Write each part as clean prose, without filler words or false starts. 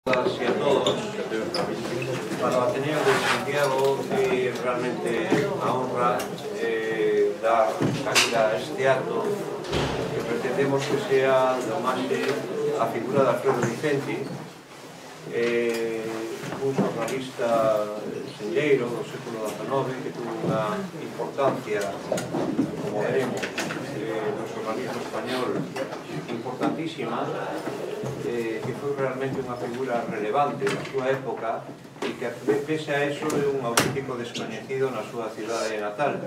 todas y a todos. Para o Ateneo de Santiago é realmente a honra dar cabida a este acto que pretendemos que sea do máis a figura de Alfredo Vicente, un xornalista senlleiro do século XIX que tuvo unha importancia, como veremos, no xornalismo español importantísima, que foi realmente unha figura relevante na súa época e que, pese a eso, é un auténtico descoñecido na súa cidade natal,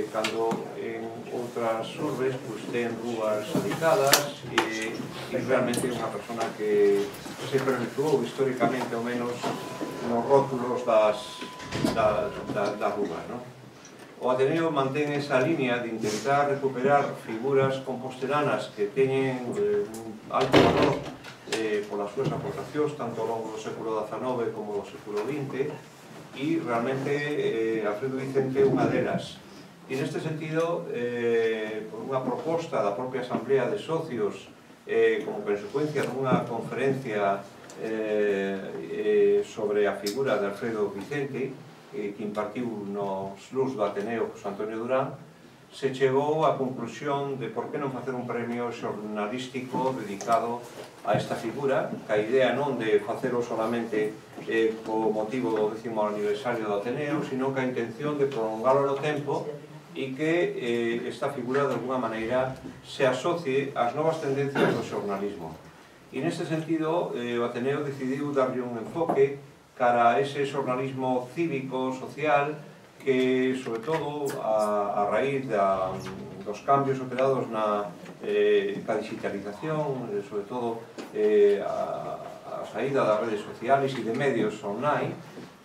cando en outras urbes ten rúas dedicadas e realmente é unha persona que se perpetuou históricamente ao menos nos rótulos das rúas. O Ateneo mantén esa línea de intentar recuperar figuras compostelanas que teñen un alto valor polas súas aportacións tanto ao longo do século XIX como do século XX, e realmente Alfredo Vicente é unha delas. E neste sentido, por unha proposta da propia Asamblea de Socios, como consecuencia dunha conferencia sobre a figura de Alfredo Vicente, que impartiu nos LUS do Ateneo José Antonio Durán, se chegou á conclusión de por que non facer un premio xornalístico dedicado a esta figura, que a idea non de facelo solamente co motivo do 10º aniversario do Ateneo, sino que a intención de prolongalo no tempo e que esta figura de alguna maneira se asocie ás novas tendencias do xornalismo. E neste sentido, o Ateneo decidiu darlle un enfoque cara a ese xornalismo cívico, social, que, sobre todo, a raíz dos cambios operados na digitalización, sobre todo a saída das redes sociales e de medios online,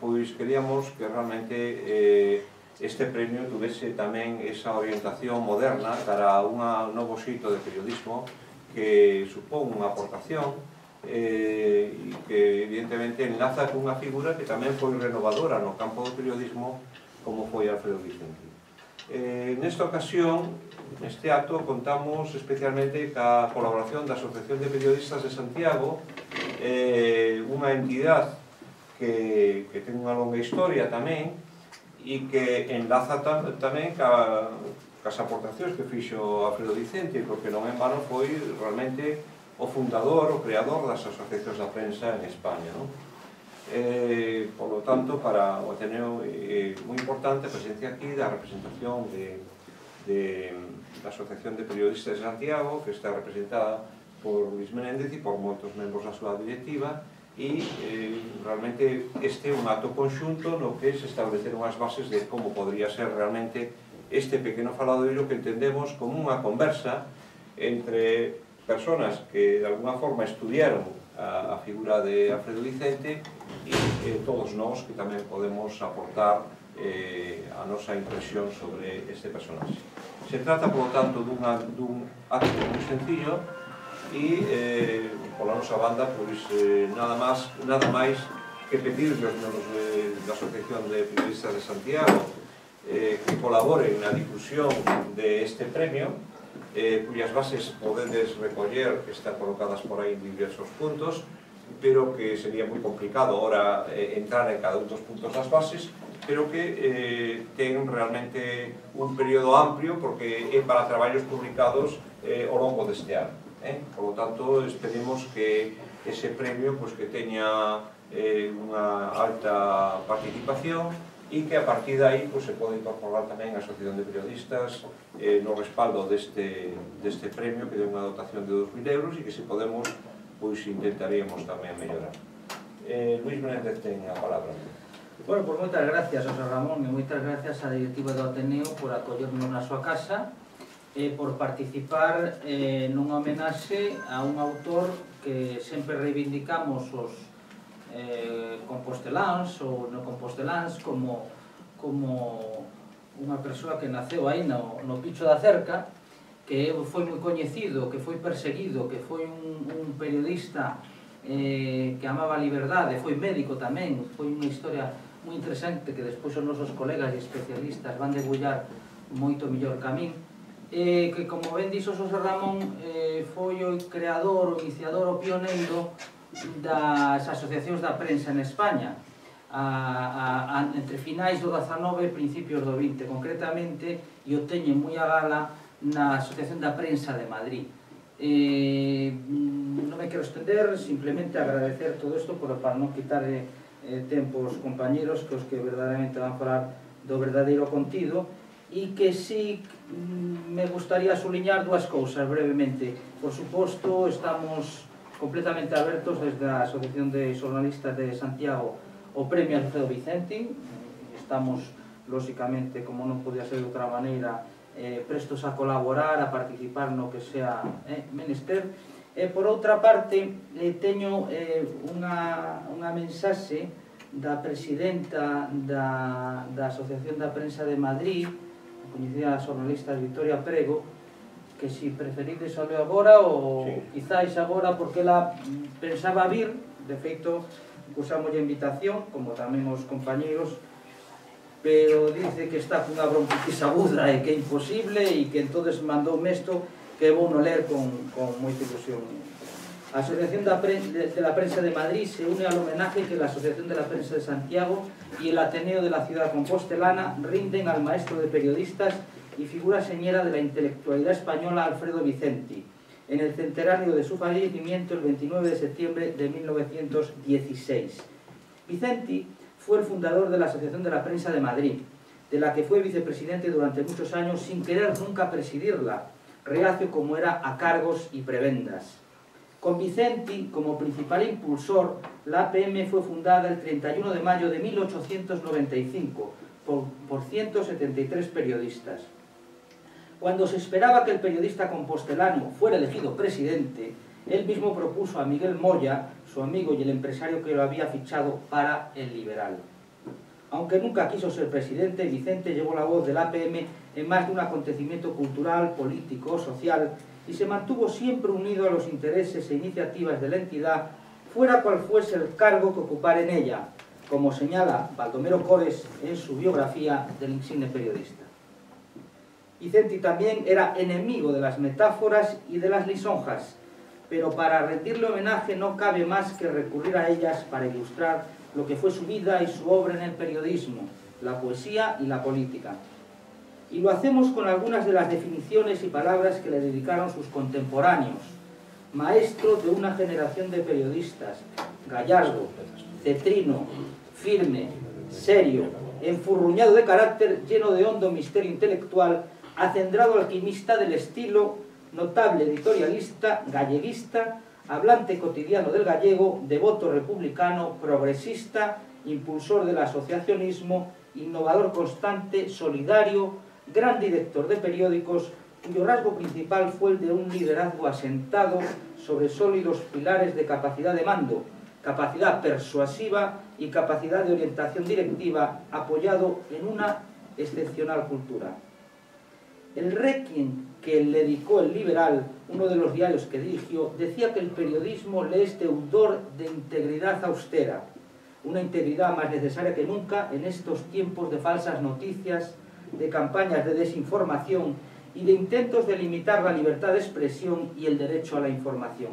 pois queríamos que realmente este premio tuvese tamén esa orientación moderna cara a un novo xeito de periodismo que supón unha aportación e que evidentemente enlaza cunha figura que tamén foi renovadora no campo do periodismo como foi Alfredo Vicente. Nesta ocasión, neste acto, contamos especialmente ca colaboración da Asociación de Periodistas de Santiago, unha entidade que ten unha longa historia tamén e que enlaza tamén cas aportacións que fixo Alfredo Vicente, porque non en vano foi realmente o fundador, o creador das asociacións da prensa en España. Por lo tanto, para o Ateneo é moi importante a presencia aquí da representación da Asociación de Periodistas de Santiago, que está representada por Luis Menéndez e por moitos membros da súa directiva, e realmente este é un acto conxunto no que se estableceron as bases de como podría ser realmente este pequeno faladoiro que entendemos como unha conversa entre personas que de alguna forma estudiaron a figura de Alfredo Vicente e todos nós que tamén podemos aportar a nosa impresión sobre este personaxe. Se trata, por lo tanto, dun acto moi sencillo e, pola nosa banda, nada máis que pedirle aos membros da Asociación de Periodistas de Santiago que colaboren na difusión deste premio, cuyas bases podedes recoller, que están colocadas por aí en diversos puntos, pero que sería moi complicado ahora entrar en cada un dos puntos das bases, pero que ten realmente un período amplio porque é para traballos publicados ao longo deste ano. Por lo tanto, esperemos que ese premio que teña unha alta participación e que a partir de aí se pode incorporar tamén a Asociación de Periodistas no respaldo deste premio, que é unha dotación de 2.000 euros e que se podemos, intentaríamos tamén mellorar. Luis Menéndez ten a palabra. Bueno, pois moitas gracias, José Ramón, e moitas gracias á directiva do Ateneo por acollernos na súa casa e por participar nunha homenaxe a un autor que sempre reivindicamos os composteláns ou no composteláns como unha persoa que naceu aí no Picho da Cerca, que foi moi coñecido, que foi perseguido, que foi un periodista que amaba a liberdade, foi médico tamén, foi unha historia moi interesante que despois os nosos colegas e especialistas van degullar moito mellor que a min, que, como ben dixo José Ramón, foi o creador, o iniciador, o pioneiro das asociacións da prensa en España entre finais do 19 e principios do 20, concretamente, e o teñen moi a gala na Asociación da Prensa de Madrid. Non me quero estender, simplemente agradecer todo isto para non quitar tempo aos compañeros que os que verdadeiramente van a falar do verdadeiro contido, e que sí me gustaría suliñar dúas cousas brevemente. Por suposto, estamos completamente abertos desde a Asociación de Xornalistas de Santiago o Premio Alfredo Vicente. Estamos, lóxicamente, como non podía ser de outra maneira, prestos a colaborar, a participar no que sea menester. Por outra parte, teño unha mensaxe da presidenta da Asociación da Prensa de Madrid, a coñecida xornalista Victoria Prego, que si preferides o leo agora ou quizáis agora, porque ela pensaba vir, de feito, usamos a invitación, como tamén os compañeiros, pero dice que está cunha bronquitis aguda e que é imposible e que entonces mandoume isto que vou no ler con moita ilusión. A Asociación de la Prensa de Madrid se une al homenaje que la Asociación de la Prensa de Santiago y el Ateneo de la Ciudad Compostelana rinden al maestro de periodistas y figura señera de la intelectualidad española Alfredo Vicente, en el centenario de su fallecimiento el 29 de septiembre de 1916. Vicente fue el fundador de la Asociación de la Prensa de Madrid, de la que fue vicepresidente durante muchos años sin querer nunca presidirla, reacio como era a cargos y prebendas. Con Vicente como principal impulsor, la APM fue fundada el 31 de mayo de 1895 por 173 periodistas. Cuando se esperaba que el periodista compostelano fuera elegido presidente, él mismo propuso a Miguel Moya, su amigo y el empresario que lo había fichado para el Liberal. Aunque nunca quiso ser presidente, Vicente llevó la voz del APM en más de un acontecimiento cultural, político o social y se mantuvo siempre unido a los intereses e iniciativas de la entidad, fuera cual fuese el cargo que ocupara en ella, como señala Baldomero Cores en su biografía del insigne periodista. Vicente también era enemigo de las metáforas y de las lisonjas, pero para rendirle homenaje no cabe más que recurrir a ellas para ilustrar lo que fue su vida y su obra en el periodismo, la poesía y la política. Y lo hacemos con algunas de las definiciones y palabras que le dedicaron sus contemporáneos. Maestro de una generación de periodistas, gallardo, cetrino, firme, serio, enfurruñado de carácter, lleno de hondo misterio intelectual, acendrado alquimista del estilo, notable editorialista, galleguista, hablante cotidiano del gallego, devoto republicano, progresista, impulsor del asociacionismo, innovador constante, solidario, gran director de periódicos, cuyo rasgo principal fue el de un liderazgo asentado sobre sólidos pilares de capacidad de mando, capacidad persuasiva y capacidad de orientación directiva, apoyado en una excepcional cultura. El requiem que le dedicó el Liberal, uno de los diarios que dirigió, decía que el periodismo le es deudor de integridad austera, una integridad más necesaria que nunca en estos tiempos de falsas noticias, de campañas de desinformación y de intentos de limitar la libertad de expresión y el derecho a la información.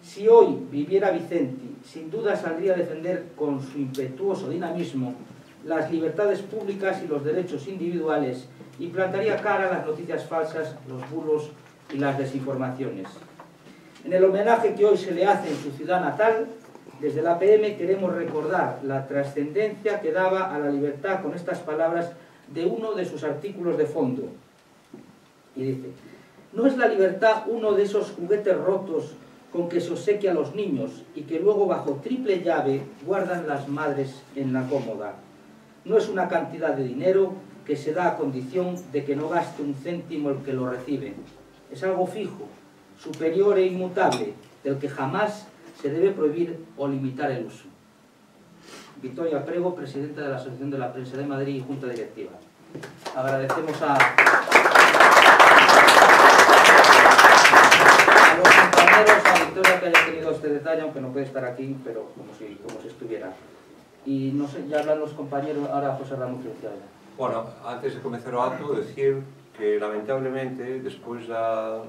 Si hoy viviera Vicente, sin duda saldría a defender con su impetuoso dinamismo las libertades públicas y los derechos individuales y plantaría cara a las noticias falsas, los bulos y las desinformaciones. En el homenaje que hoy se le hace en su ciudad natal, desde la APM queremos recordar la trascendencia que daba a la libertad con estas palabras de uno de sus artículos de fondo. Y dice: ¿no es la libertad uno de esos juguetes rotos con que se obsequia a los niños y que luego bajo triple llave guardan las madres en la cómoda? No es una cantidad de dinero que se da a condición de que no gaste un céntimo el que lo recibe. Es algo fijo, superior e inmutable, del que jamás se debe prohibir o limitar el uso. Victoria Prego, presidenta de la Asociación de la Prensa de Madrid y Junta Directiva. Agradecemos a los compañeros, a Victoria que haya tenido este detalle, aunque no puede estar aquí, pero como si estuviera. Y no sé, ya hablan los compañeros, ahora José Ramón Cristiano. Bueno, antes de comenzar o acto, decir que lamentablemente, despois da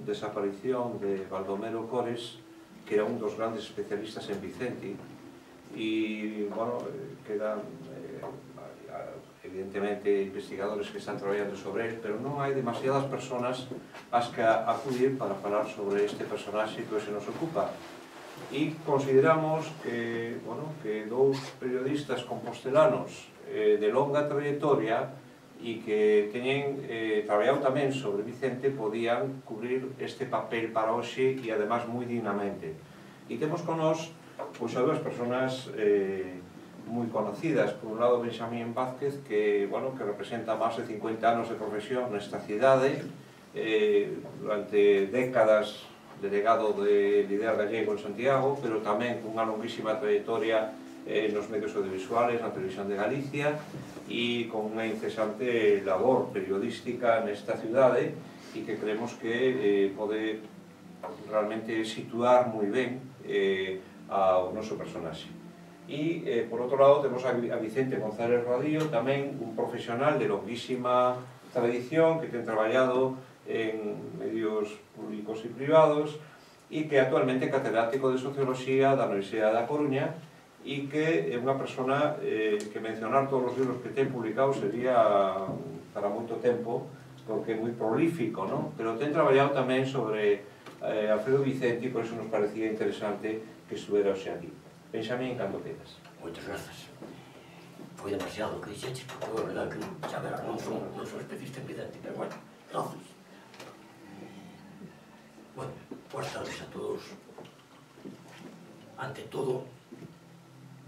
desaparición de Baldomero Cores, que era un dos grandes especialistas en Vicente, e, bueno, quedan evidentemente investigadores que están traballando sobre él, pero non hai demasiadas personas as que acudir para falar sobre este personaxe que se nos ocupa. E consideramos que, bueno, que dous periodistas compostelanos de longa trayectoria e que teñen traballado tamén sobre Vicente podían cubrir este papel para hoxe e además moi dignamente. E temos con nós pois a dúas personas moi conocidas. Por un lado, Benxamín Vázquez, que, bueno, que representa máis de 50 anos de profesión nesta cidade, durante décadas delegado de líder gallego en Santiago, pero tamén cunha longuísima trayectoria nos medios audiovisuales, na televisión de Galicia, e con unha incesante labor periodística nesta cidade, e que creemos que pode realmente situar moi ben ao noso personaxe. E, por outro lado, temos a Vicente González Rodillo, tamén un profesional de longuísima tradición que ten traballado en medios públicos e privados e que actualmente é catedrático de Socioloxía da Universidade da Coruña e que é unha persona que mencionar todos os libros que ten publicados sería para moito tempo, porque é moi prolífico, non? Pero ten traballado tamén sobre Alfredo Vicente e por iso nos parecía interesante que estuvera hoxe aquí. Benxamín, cando quedas. Moitas grazas. Foi demasiado o que dixeches, porque é verdade que xa verás, non son especialista en Vicente, pero bueno, grazas. Bueno, boas tardes a todos. Ante todo,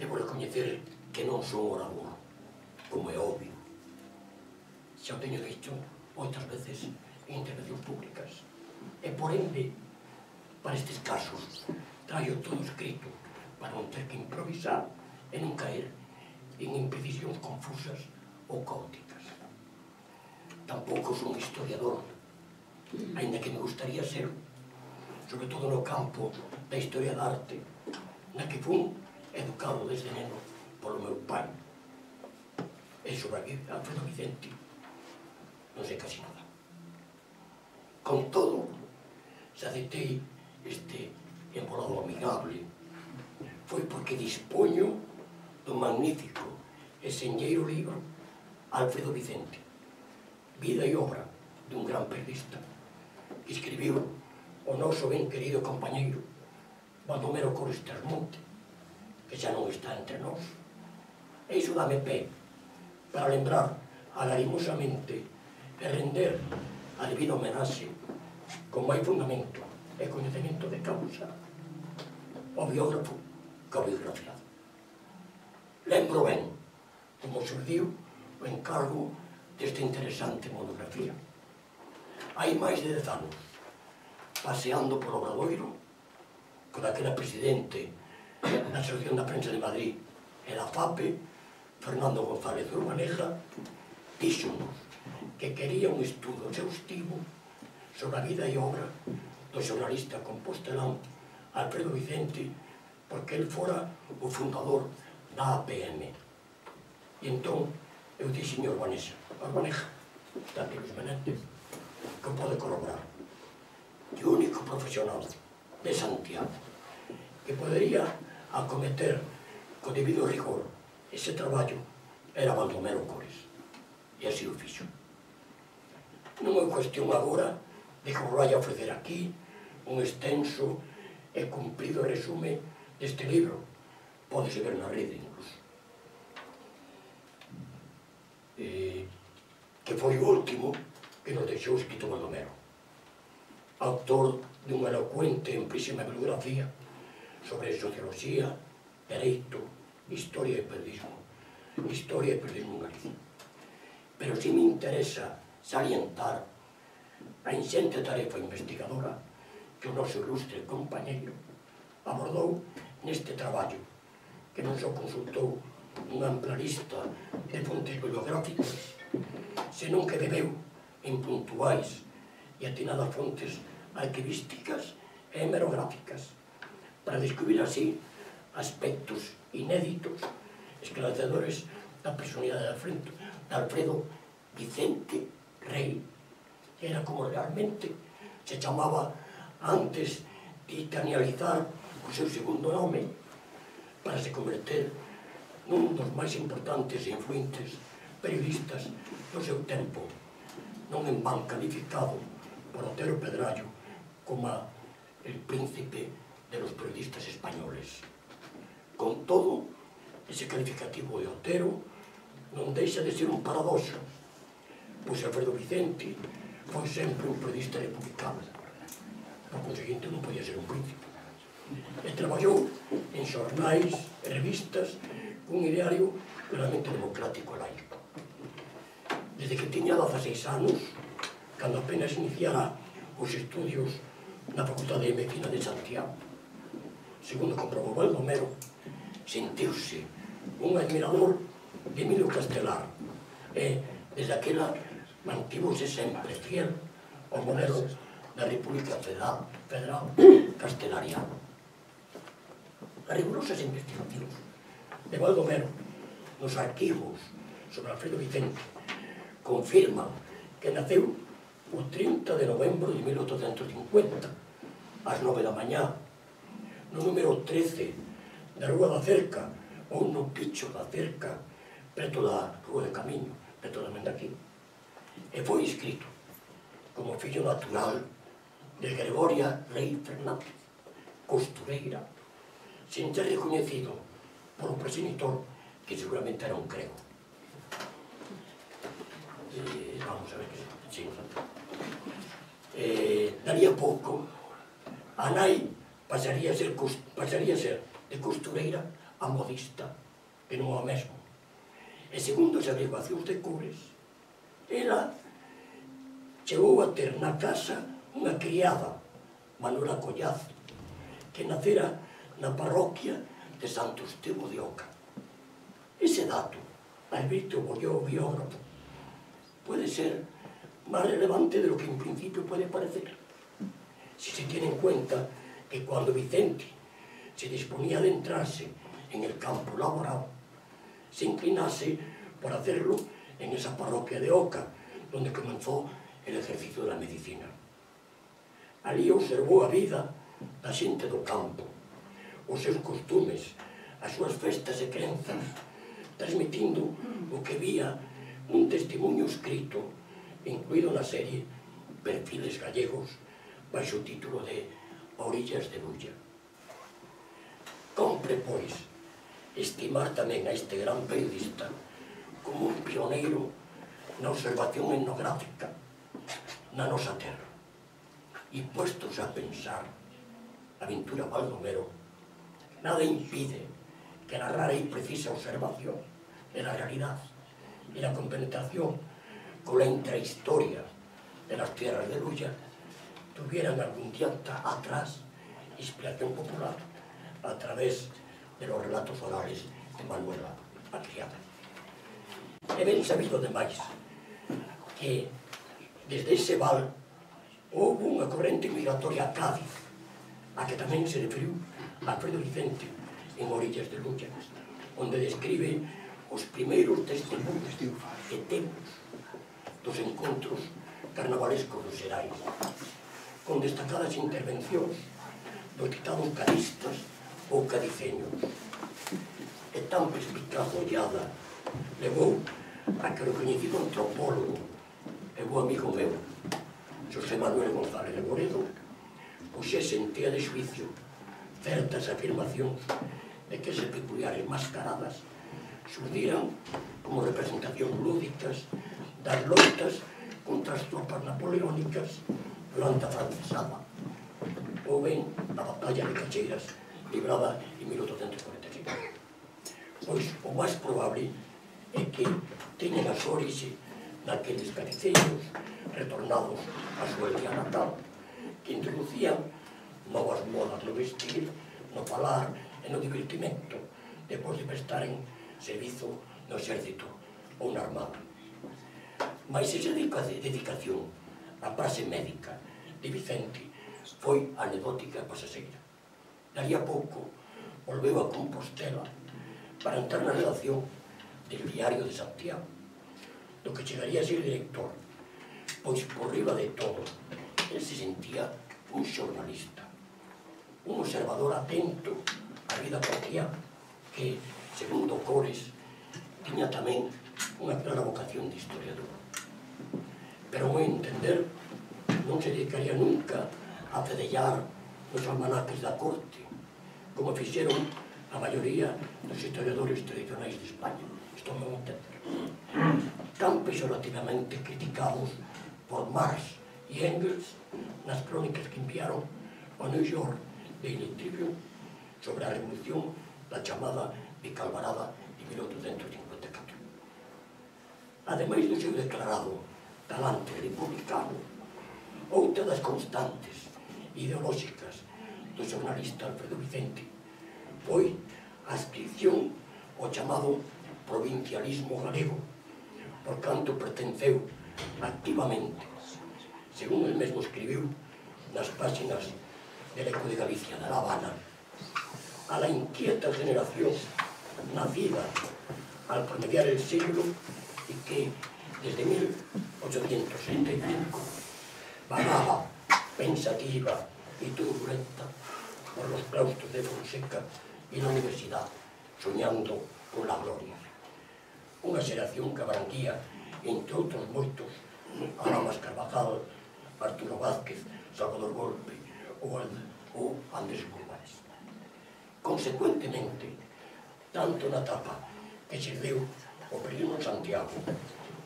debo recoñecer que non son orador, como é obvio. Xa o teño dicho moitas veces en intervencións públicas. E, por ende, para estes casos, traio todo escrito para non ter que improvisar e non caer en imprecisións confusas ou caóticas. Tampouco son historiador, aínda que me gustaría ser, sobre todo no campo da historia da arte, na que fun educado desde neno polo meu pai. E sobre Alfredo Vicente non sei casi nada. Con todo, se aceptei este embolado amigable, foi porque dispoño do magnífico e señeiro libro Alfredo Vicente, vida e obra dun gran periodista, que escribiu o noso ben querido compañeiro Baldomero Cores Trasmonte, que xa non está entre nós. E iso dame pé para lembrar agarimosamente e render a debida homenaxe con máis fundamento e coñecemento de causa ao biógrafo que o biografiado. Lembro ben como surdiu o encargo desta interesante monografía. Hai máis de 10 anos, paseando por Obradoiro, con aquela presidente da Asociación da Prensa de Madrid e da FAPE, Fernando González Urbaneja, díxonos que quería un estudo exhaustivo sobre a vida e obra do xornalista compostelán Alfredo Vicente, porque el fora o fundador da APM. E entón eu dixen a Urbaneja, está aquí Luis Menéndez, que pode corroborar, que o único profesional de Santiago que podería acometer co debido rigor ese traballo era Baldomero Cores, e así o fixo. Non é cuestión agora de que vos vai a ofrecer aquí un extenso e cumprido resume deste libro, pódese ver na rede incluso, que foi o último que nos deixou escrito Baldomero, autor dunha elocuente e amplísima bibliografía sobre socioloxía, dereito, historia e periodismo en Galicia. Pero si me interesa salientar a inxente tarefa investigadora que o noso ilustre compañeiro abordou neste traballo, que non só consultou unha ampla lista de fontes bibliográficas, senón que bebeu en puntuais e atinadas fontes arquivísticas e hemerográficas para descubrir así aspectos inéditos, esclarecedores da personalidade de Alfredo Vicente Rey, que era como realmente se chamaba antes de italianizar o seu segundo nome para se converter nun dos máis importantes e influentes periodistas do seu tempo, non en van calificado por Otero Pedrallo como el príncipe de los periodistas españoles. Con todo, ese calificativo de Otero non deixa de ser un paradoxo, pois Alfredo Vicente foi sempre un periodista republicano, por conseguinte non podía ser un príncipe, e traballou en xornais e revistas cun ideario claramente democrático e laico. Desde que tiña 16 anos, cando apenas iniciara os estudios na Facultade de Medicina de Santiago, segundo comprobou Baldomero, sentiuse un admirador de Emilio Castelar e, desde aquela, mantivose sempre fiel ao modelo da República Federal Castelariana. As rigurosas investigacións de Baldomero nos arquivos sobre Alfredo Vicente confirman que naceu o 30 de novembro de 1850, ás 9 da mañá, no número 13 da Rúa da Cerca, ou no Picho da Cerca, preto da Rúa de Camiño, preto da Mendaquí. E foi inscrito como fillo natural de Gregoria Rey Fernández, costureira, sin ser reconhecido polo progenitor, que seguramente era un crego. Vamos a ver que sí. Daría pouco, a nai pasaría a ser de costureira a modista, que non é o mesmo. E segundo as averiguacións de Cures, ela chegou a ter na casa unha criada, Manuela Collazo, que nacera na parroquia de Santo Estevo de Oca. Ese dato, Alberto Bolló, biógrafo, puede ser más relevante de lo que en principio puede parecer, si se tiene en cuenta que cuando Vicente se disponía a adentrarse en el campo laboral, se inclinase por hacerlo en esa parroquia de Oca, donde comenzó el ejercicio de la medicina. Alí observou a vida da xente do campo, os seus costumes, as súas festas e crenzas, transmitindo o que vía un testimonio escrito, incluído na serie Perfiles Gallegos, baixo o título de Orillas de Lulla. Compre, pois, estimar tamén a este gran periodista como un pioneiro na observación etnográfica na nosa terra. E puestos a pensar a aventura Baldomero, nada impide que la rara y precisa observación de la realidad y la compenetración con la intrahistoria de las tierras de Lulla tuvieran algún día atrás inspiración popular a través de los relatos orales de Manuela a criada. He ben sabido demais que desde ese val houve unha corrente migratoria a Cádiz, a que tamén se referiu Alfredo Vicente en Orillas de Lulla, onde describe os primeiros testemunhos que temos dos encontros carnavalescos dos Xerais, con destacadas intervencións dos citados cadistas ou cadiceños. E tan perspicaz ollada levou a que o coñecido antropólogo e bo amigo meu, José Manuel González de Moredo, puxese en tía de xuicio certas afirmacións de que esas peculiares mascaradas surdiran como representacións lúdicas das loitas contra as tropas napoleónicas durante a francesada, ou ben a batalla de Cacheiras librada en 1845. Pois o máis probable é que teñen a súa orixe naqueles cadiceños retornados a súa aldea natal, que introducían novas modas no vestir, no falar e no divertimento, depois de prestar en servizo no exército ou na armada. Mas esa dedicación á praxe médica de Vicente foi anecdótica e pasaseira. Daría pouco volveu a Compostela para entrar na redacción del Diario de Santiago, do que chegaría a ser director, pois por riba de todo, el se sentía un xornalista. un observador atento á vida cotiá que, segundo Cores, tiña tamén unha clara vocación de historiador. Pero, ao meu entender, non se dedicaría nunca a fedellar os almanaques da corte, como fixeron a maioría dos historiadores tradicionais de España. Isto non entender. Tan pejorativamente criticados por Marx e Engels nas crónicas que enviaron ao New York Daily Tribune sobre a revolución da chamada Bicalvarada de 1854. Ademais do seu declarado talante republicano, outra das constantes ideolóxicas do xornalista Alfredo Vicente foi a adscripción ao chamado provincialismo galego, por canto pertenceu activamente, según el mesmo escribiu nas páxinas del Eco de Galicia de La Habana, a la inquieta generación nacida al promediar el siglo y que desde 1865 vagaba pensativa y turbulenta por los claustros de Fonseca y la universidad, soñando con la gloria. Unha xeración que abranguía, entre outros moitos, a Lamas Carvajal, Arturo Vázquez, Salvador Golpe ou Andrés Bulbares. Consecuentemente, tanto na etapa que xerdeu o periodismo en Santiago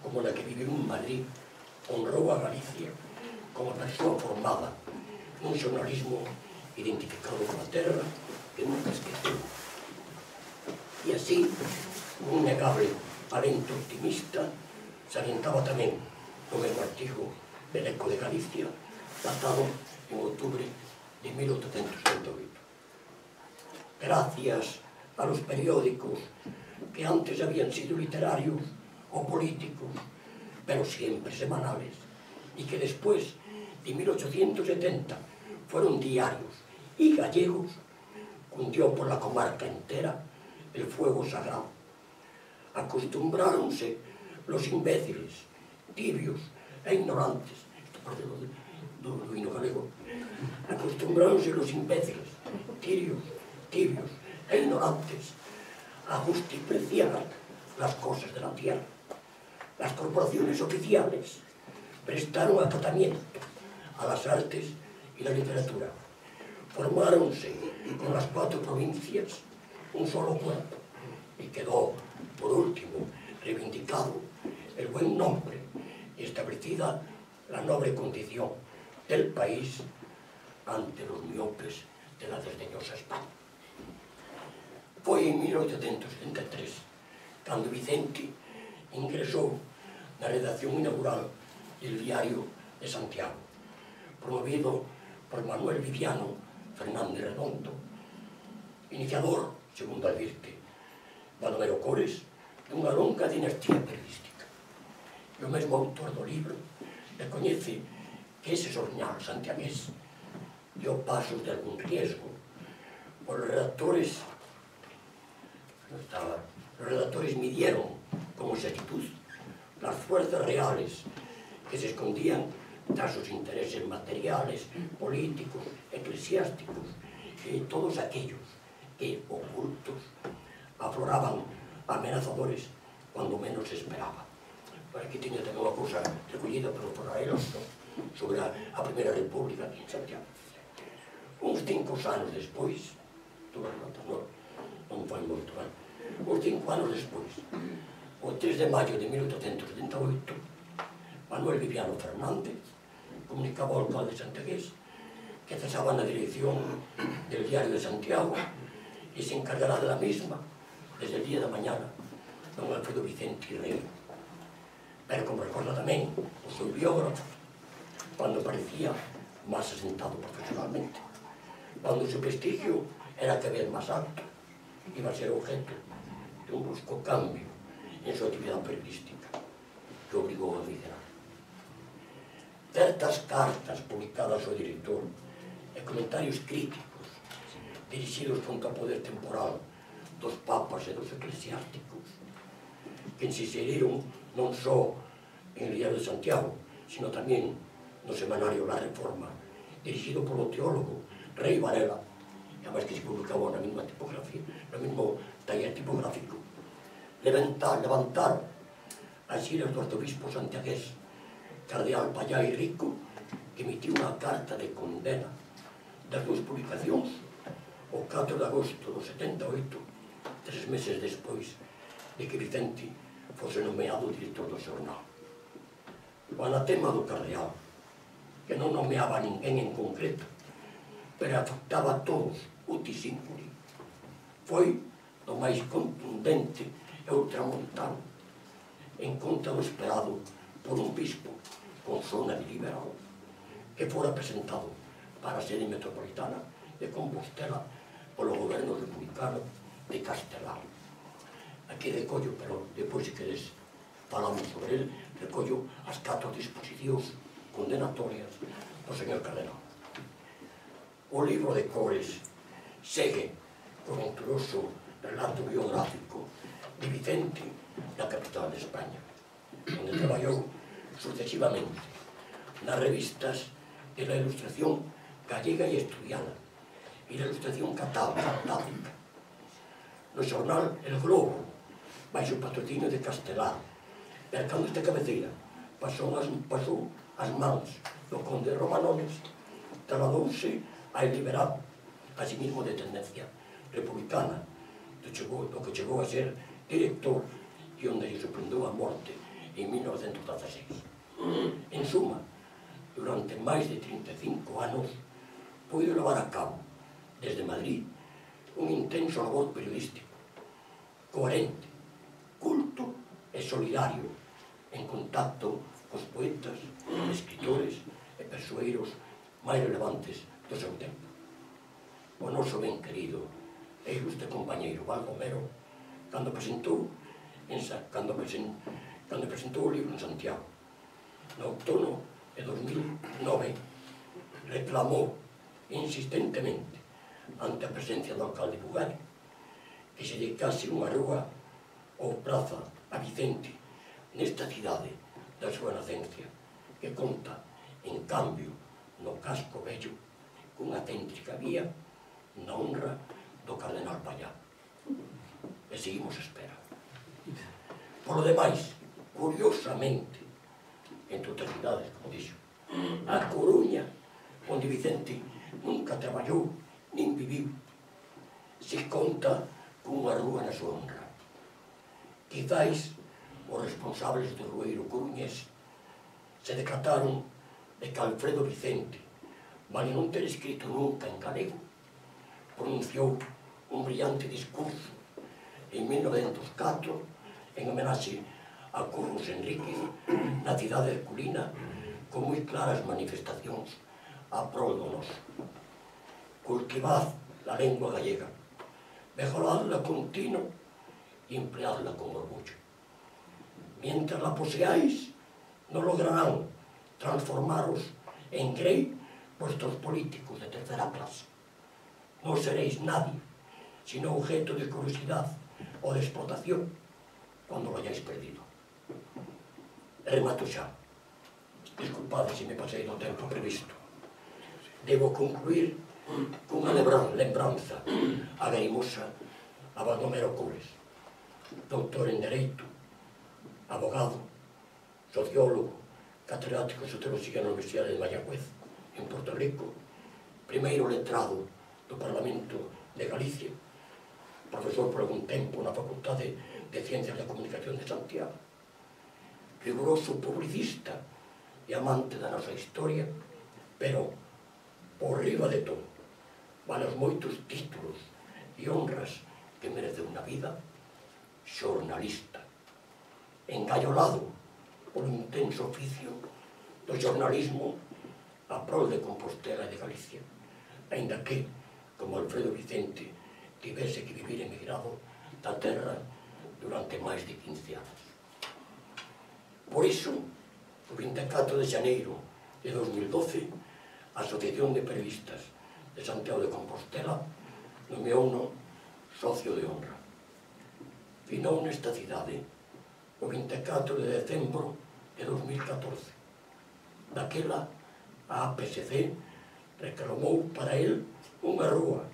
como na que viviu en Madrid, honrou a Galicia como persoa formada nun xornalismo identificado con a terra que nunca esqueceu. E así, un negable alento optimista salientaba tamén no mesmo artigo del Eco de Galicia, datado en outubro de 1838. Gracias a los periódicos que antes habían sido literarios o políticos, pero siempre semanales, y que después de 1870 fueron diarios y gallegos, cundió por la comarca entera el fuego sagrado. Acostumbráronse los imbéciles, tibios e ignorantes, esto parte do himno galego, acostumbráronse los imbéciles, tibios e ignorantes a justipreciar las cosas de la tierra. Las corporaciones oficiales prestaron acatamiento a las artes y la literatura. Formáronse con las 4 provincias un solo cuerpo y quedó, por último, reivindicado el buen nombre y establecida la noble condición del país ante los miopes de la desdeñosa España. Foi en 1873 cando Vicente ingresou na redacción inaugural del Diario de Santiago, promovido por Manuel Viviano Fernández Redondo, iniciador, segundo advirte Baldomero Cores, dunha longa dinastía periodística. E o mesmo autor do libro recoñece que ese soñar santiagués dio pasos de algún riesgo. Os redactores midieron con exactitud las fuerzas reales que se escondían tras sus intereses materiales, políticos, eclesiásticos y todos aquellos que, ocultos, afloraban amenazadores cuando menos se esperaba. Por aquí tiña tamén unha cousa recollida polo Raelos sobre a Primeira República aquí en Santiago. Uns 5 anos despois, todas as notas non foi moito, uns 5 anos despois, o 3 de maio de 1878, Manuel Viviano Fernández comunicaba ao alcalde santiagués que cesaba na dirección del Diario de Santiago e se encargará de la misma desde el día de mañana don Alfredo Vicente Rey. Pero como recorda tamén o seu biógrafo, cuando parecía máis asentado profesionalmente, cuando o seu prestigio era cada vez máis alto, iba a ser objeto de un brusco cambio en súa actividade periodística que obrigou a liderar. Certas cartas publicadas ao director e comentarios críticos dirixidos contra o poder temporal dos papas e dos eclesiásticos que inseriron non só en el Diario de Santiago, sino tamén no semanario La Reforma, dirixido polo teólogo Rei Varela, además que se publicaba na mesma tipografía, no mesmo taller tipográfico, levantar as xiras do arzobispo santiagués, cardeal Pallá e Rico, que emitiu unha carta de condena das duas publicacións o 4 de agosto do 78, 3 meses despois de que Vicente fose nomeado director do xornal. O anatema do cardeal, que non nomeaba a ninguén en concreto, pero afectaba a todos, uti simpuli, foi do máis contundente e ultramontano, en contra do esperado por un bispo con zona de liberal, que fora presentado para a sede metropolitana de Compostela polo goberno republicano de Castelar. Aquí recollo, pero depois, se queres, falamos sobre ele, recollo as 4 disposicións condenatorias do señor cardenal. O libro de Cores segue con venturoso relato biográfico de Vicente na capital de España, onde traballou sucesivamente nas revistas de la Ilustración gallega e asturiana e la Ilustración catálica, no xornal El Globo, baixo o patrocinio de Castelar, e cando esta cabeceira pasou as mans do conde Romanones, trasladouse a El Liberal, asimismo de tendencia republicana, do que chegou a ser director e onde lle sorprendeu a morte en 1916. En suma, durante máis de 35 anos, puido levar a cabo, desde Madrid, un intenso labor periodístico, coherente, culto e solidario, en contacto cos poetas, escritores e persoeiros máis relevantes do seu tempo. O noso ben querido e ilustre compañeiro Baldomero, cando presentou o libro en Santiago, no outono de 2009, reclamou insistentemente ante a presencia do alcalde Bugallo que se dedicase unha rúa ou praza a Vicente nesta cidade da súa nacencia, que conta, en cambio, no casco vello, cunha céntrica vía na honra do cardenal Pallá. E seguimos a espera. Por lo demais, curiosamente, entre outras cidades, como dixo, a Coruña, onde Vicente nunca traballou nin viviu, se conta cunha rúa na súa honra. Quizais os responsables do rueiro coruñés se decataron de que Alfredo Vicente, vale non ter escrito nunca en galego, pronunciou un brillante discurso en 1904 en homenaxe a Curros Enríquez na cidade herculina, con moi claras manifestacións a prol do noso. Cultivad la lengua gallega, mejoradla continuo y empleadla con orgullo. Mientras la poseáis, no lograrán transformaros en grey vuestros políticos de tercera clase. No seréis nadie, sino objeto de curiosidad o de explotación cuando lo hayáis perdido. Remato xa. Disculpade se me pasei do tempo previsto. Debo concluir cunha lembranza agarimosa a Baldomero Cores, doutor en Dereito, abogado, sociólogo, catedrático de Sociología na Universidade de Mayagüez, en Porto Rico, primeiro letrado do Parlamento de Galicia, profesor por algún tempo na Facultade de Ciencias da Comunicación de Santiago, riguroso publicista e amante da nosa historia, pero, por riba de todo, vale os moitos títulos e honras que merece unha vida, xornalista, engallolado polo intenso oficio do xornalismo a prol de Compostela e de Galicia, aínda que, como Alfredo Vicente, tivese que vivir emigrado da terra durante máis de 15 anos. Por iso, o 24 de xaneiro de 2012, a Asociación de Periodistas de Santiago de Compostela nomeouno socio de honra. Finou nesta cidade o 24 de decembro de 2014. Daquela, a APSC reclamou para el unha rúa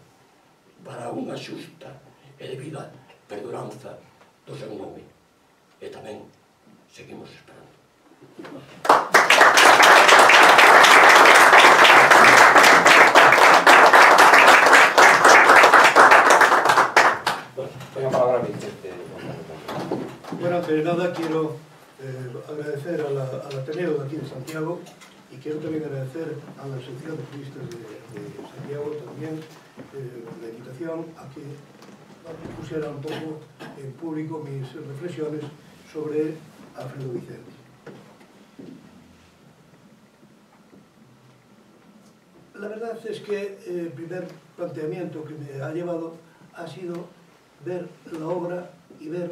para unha xusta e debida perduranza do seu nome. E tamén seguimos esperando. Voy a palabra a Vicente. Bueno, antes de nada quiero agradecer al Ateneo de aquí de Santiago y quiero también agradecer a la Asociación de Juristas de Santiago también la invitación a que pusiera un poco en público mis reflexiones sobre Alfredo Vicente. La verdad es que el primer planteamiento que me ha llevado ha sido ver la obra y ver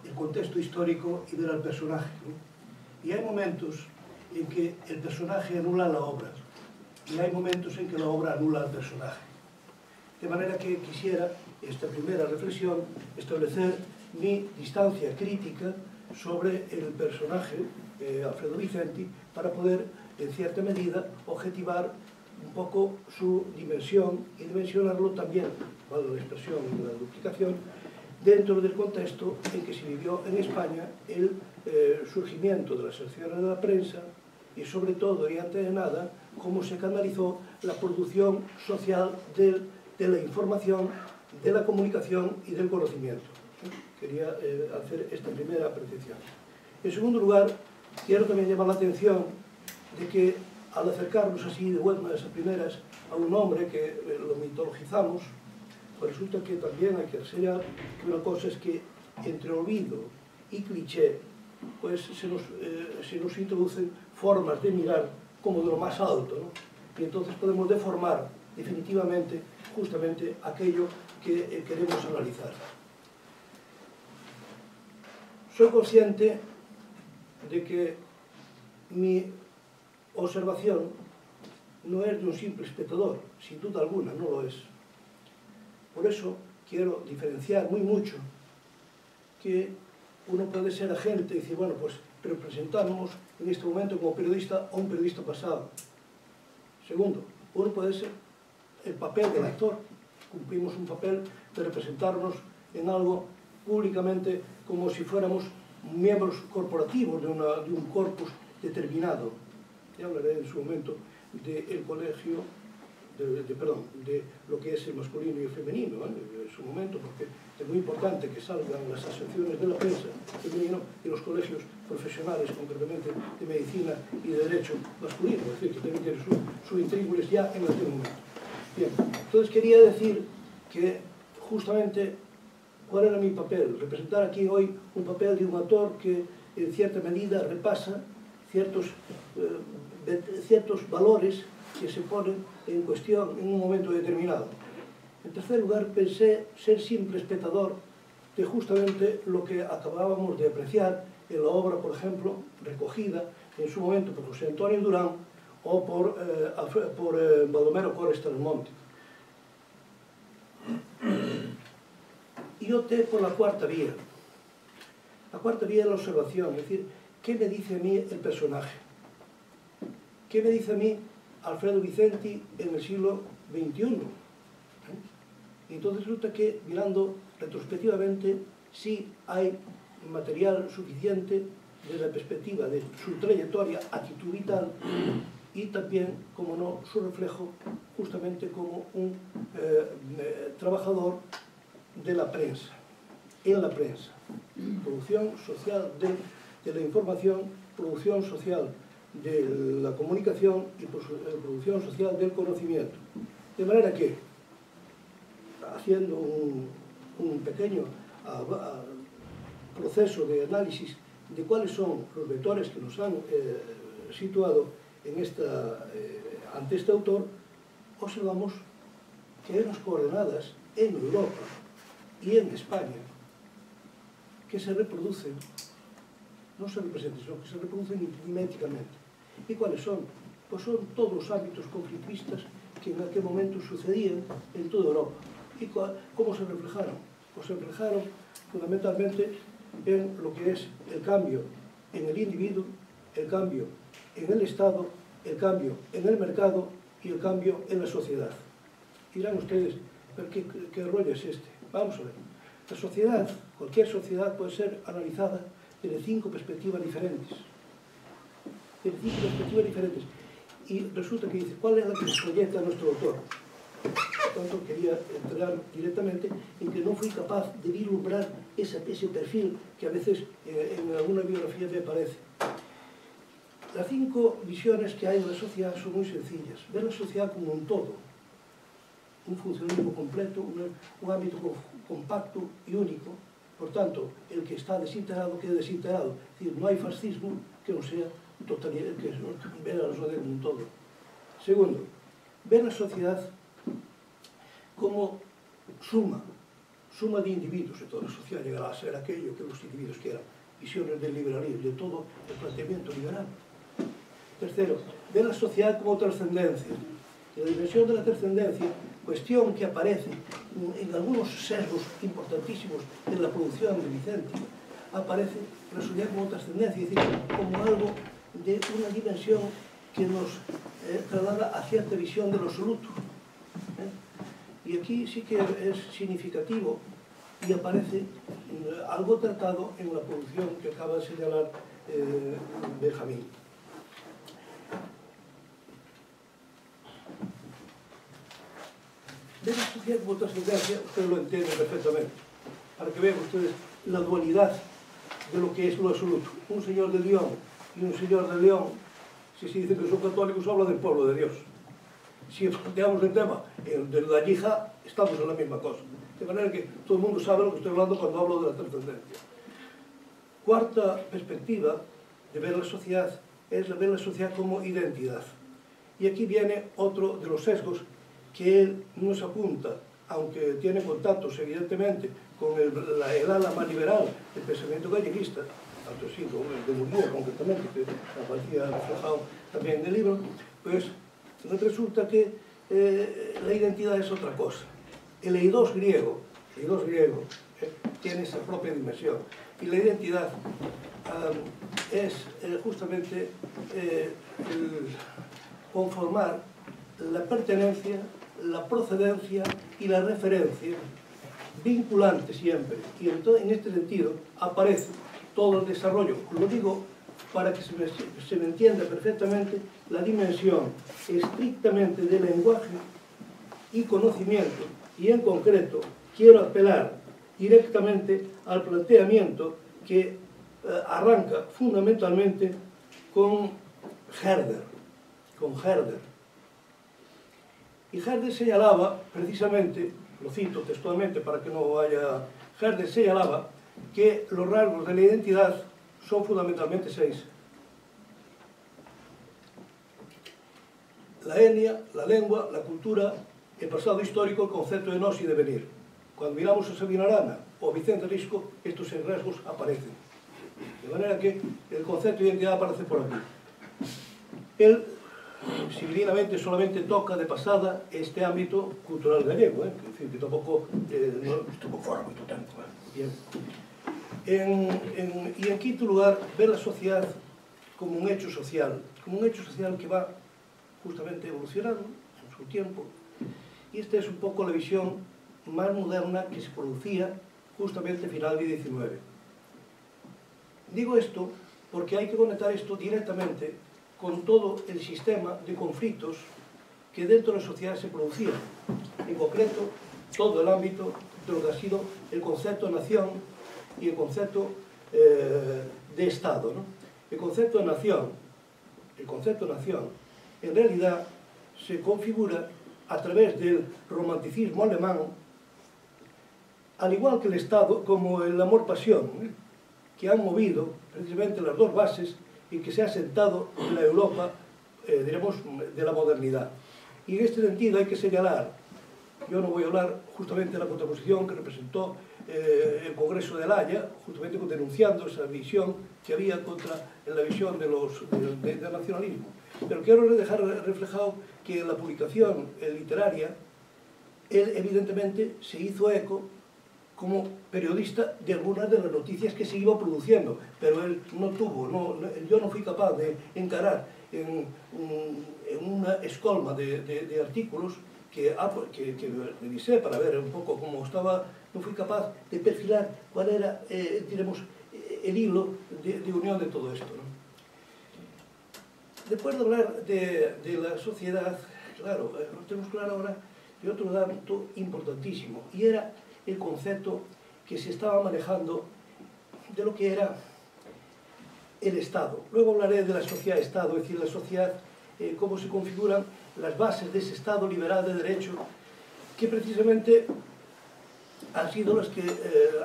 el contexto histórico y ver al personaje, ¿no? Y hay momentos en que el personaje anula la obra y hay momentos en que la obra anula al personaje. De manera que quisiera, esta primera reflexión, establecer mi distancia crítica sobre el personaje Alfredo Vicente para poder, en cierta medida, objetivar un poco su dimensión y dimensionarlo también, vale la expresión de la duplicación, dentro del contexto en que se vivió en España el surgimiento de las secciones de la prensa y sobre todo y antes de nada cómo se canalizó la producción social de la información, de la comunicación y del conocimiento. Quería hacer esta primera apreciación. En segundo lugar, quiero también llamar la atención de que al acercarnos así de buenas a primeras a un hombre que lo mitologizamos, pues resulta que también hay que enseñar que una cosa es que entre olvido y cliché pues se nos introducen formas de mirar como de lo más alto, ¿no? Y entonces podemos deformar definitivamente justamente aquello que queremos analizar. Soy consciente de que mi observación no es de un simple espectador, sin duda alguna, no lo es. Por eso quiero diferenciar muy mucho que uno puede ser agente y decir, bueno, pues representamos en este momento como periodista a un periodista pasado. Segundo, uno puede ser el papel del actor. Cumplimos un papel de representarnos en algo públicamente como si fuéramos miembros corporativos de un corpus determinado. Ya hablaré en su momento del colegio, de lo que es el masculino y el femenino, en su momento, porque es muy importante que salgan las asociaciones de la prensa femenino y los colegios profesionales, concretamente de medicina y de derecho masculino, es decir, que también tiene su intríngulis ya en aquel momento. Bien, entonces quería decir que justamente cuál era mi papel, representar aquí hoy un papel de un actor que en cierta medida repasa ciertos valores que se ponen en cuestión en un momento determinado. En tercer lugar, pensé ser simple espectador de justamente lo que acabábamos de apreciar en la obra, por ejemplo, recogida en su momento por José Antonio Durán o por Baldomero Cores Telmonte. Y opté por la cuarta vía. La cuarta vía es la observación, es decir, ¿qué me dice a mí el personaje? ¿Qué me dice a mí Alfredo Vicente en el siglo XXI? Y entonces resulta que, mirando retrospectivamente, sí hay material suficiente desde la perspectiva de su trayectoria, actitud vital, y también, como no, su reflejo justamente como un trabajador de la prensa, en la prensa. Producción social de la información, producción social de la comunicación y producción social del conocimiento. De manera que, haciendo un pequeño proceso de análisis de cuáles son los vectores que nos han situado ante este autor, observamos que hay unas coordenadas en Europa y en España que se reproducen, no se representan, sino que se reproducen miméticamente. ¿Y cuáles son? Pues son todos los ámbitos conflictivistas que en aquel momento sucedían en toda Europa. ¿Y cómo se reflejaron? Pues se reflejaron fundamentalmente en lo que es el cambio en el individuo, el cambio en el Estado, el cambio en el mercado y el cambio en la sociedad. Dirán ustedes, ¿Pero qué rollo es este? Vamos a ver. La sociedad, cualquier sociedad puede ser analizada desde 5 perspectivas diferentes. Desde 5 perspectivas diferentes. Y resulta que dice, ¿cuál es la que nos proyecta nuestro autor? Por tanto, quería entrar directamente en que no fui capaz de vislumbrar ese perfil que a veces en alguna biografía me aparece. Las 5 visiones que hay de la sociedad son muy sencillas. Ver la sociedad como un todo, un funcionalismo completo, un ámbito compacto y único. Por tanto, el que está desintegrado queda desintegrado. Es decir, no hay fascismo que no sea totalidad, que ver a la sociedad como un todo. Segundo, ver la sociedad como suma de individuos. Toda la sociedad llegará a ser aquello que los individuos quieran. Visiones del liberalismo, de todo el planteamiento liberal. Tercero, ver la sociedad como trascendencia. Y la dimensión de la trascendencia, cuestión que aparece en algunos sesgos importantísimos en la producción de Vicente, aparece la sociedad como trascendencia, es decir, como algo de una dimensión que nos traslada a cierta visión del absoluto. Y aquí sí que es significativo y aparece algo tratado en la producción que acaba de señalar Benjamín. De la sociedad como trascendencia, ustedes lo entienden perfectamente, para que vean ustedes la dualidad de lo que es lo absoluto. Un señor de León y un señor de León, si se dice que son católicos, habla del pueblo de Dios. Si planteamos el tema de la yihad, estamos en la misma cosa. De manera que todo el mundo sabe lo que estoy hablando cuando hablo de la trascendencia. Cuarta perspectiva de ver la sociedad es ver la sociedad como identidad. Y aquí viene otro de los sesgos que él nos apunta, aunque tiene contactos evidentemente con el ala más liberal del pensamiento galleguista, tanto así como el de Muriel concretamente, que aparecía reflejado también en el libro, pues resulta que la identidad es otra cosa. El eidos griego tiene esa propia dimensión, y la identidad es justamente el conformar la pertenencia, la procedencia y la referencia, vinculante siempre. Y en este sentido aparece todo el desarrollo. Lo digo para que se me entienda perfectamente la dimensión estrictamente de lenguaje y conocimiento, y en concreto quiero apelar directamente al planteamiento que arranca fundamentalmente con Herder. Y Herder señalaba, precisamente, lo cito textualmente para que no vaya... Herder señalaba que los rasgos de la identidad son fundamentalmente 6. La etnia, la lengua, la cultura, el pasado histórico, el concepto de nos y devenir. Cuando miramos a Sabina Arana o Vicente Risco, estos 6 rasgos aparecen. De manera que el concepto de identidad aparece por aquí. Él, civilinamente, solamente toca de pasada este ámbito cultural gallego, es decir, que tampoco estuvo fuera mucho tiempo. Bien. Y en quinto lugar, ver la sociedad como un hecho social que va justamente evolucionando en su tiempo. Y esta es un poco la visión más moderna que se producía justamente a final del XIX. Digo esto porque hay que conectar esto directamente con todo el sistema de conflictos que dentro de la sociedad se producían. En concreto, todo el ámbito de lo que ha sido el concepto de nación y el concepto de Estado, ¿no? El concepto de nación, en realidad se configura a través del romanticismo alemán, al igual que el Estado, como el amor-pasión, que han movido precisamente las dos bases y que se ha sentado en la Europa, diremos, de la modernidad. Y en este sentido hay que señalar, yo no voy a hablar justamente de la contraposición que representó el Congreso de La Haya, justamente denunciando esa visión que había contra la visión del nacionalismo. Pero quiero dejar reflejado que en la publicación literaria, él evidentemente se hizo eco como periodista de algunas de las noticias que se iban produciendo, pero él no tuvo, yo no fui capaz de encarar en una escolma de artículos que revisé para ver un pouco como estaba, non fui capaz de perfilar cuál era, diremos, el hilo de unión de todo esto, ¿no? Después de hablar de la sociedad, claro, nos tenemos que hablar ahora de otro dato importantísimo, y era el concepto que se estaba manejando de lo que era el Estado. Luego hablaré de la sociedad-Estado, es decir, la sociedad, cómo se configuran las bases de ese Estado liberal de derecho, que precisamente han sido las que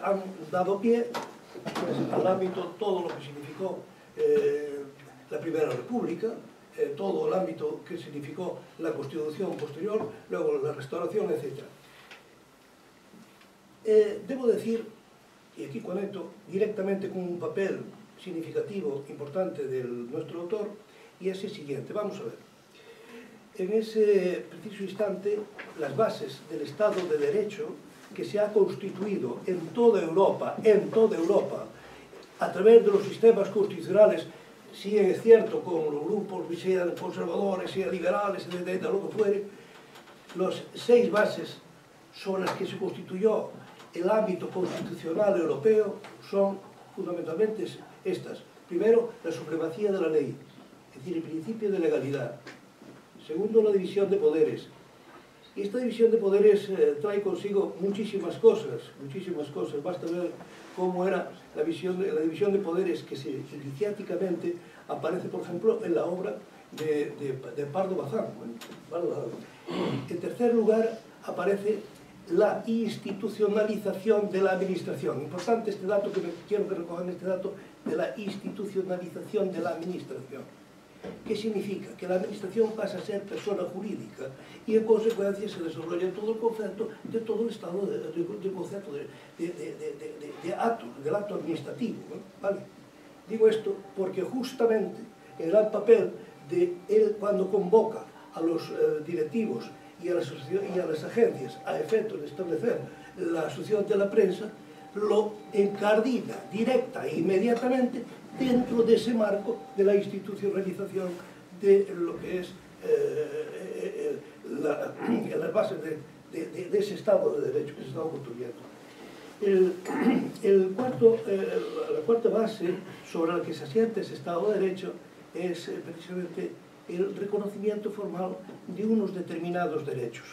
han dado pie pues, al ámbito, todo lo que significó la Primera República, todo el ámbito que significó la Constitución posterior, luego la Restauración, etc. Debo decir, y aquí conecto directamente con un papel significativo, importante de nuestro autor, y es el siguiente. Vamos a ver. En ese preciso instante, las bases del Estado de Derecho, que se ha constituido en toda Europa, a través de los sistemas constitucionales, si es cierto, con los grupos, sean conservadores, sean liberales, etc., lo que fuere, las 6 bases sobre las que se constituyó el ámbito constitucional europeo son fundamentalmente estas. Primero, la supremacía de la ley, es decir, el principio de legalidad. Segundo, la división de poderes. Y esta división de poderes trae consigo muchísimas cosas. Basta ver cómo era la división de poderes que iniciáticamente aparece, por ejemplo, en la obra de Pardo Bazán. En tercer lugar, aparece la institucionalización de la administración. Importante este dato, quiero que recojan este dato de la institucionalización de la administración. ¿Qué significa? Que la administración pasa a ser persona jurídica y en consecuencia se desarrolla todo el concepto de todo el Estado, del concepto del acto administrativo, ¿no? ¿Vale? Digo esto porque justamente el gran papel de él cuando convoca a los directivos y a las agencias a efectos de establecer la asociación de la prensa, lo encardina directa e inmediatamente dentro de ese marco de la institucionalización de lo que es las bases de ese Estado de Derecho que se estaba construyendo. La cuarta base sobre la que se asienta ese Estado de Derecho es precisamente el reconocimiento formal de unos determinados derechos.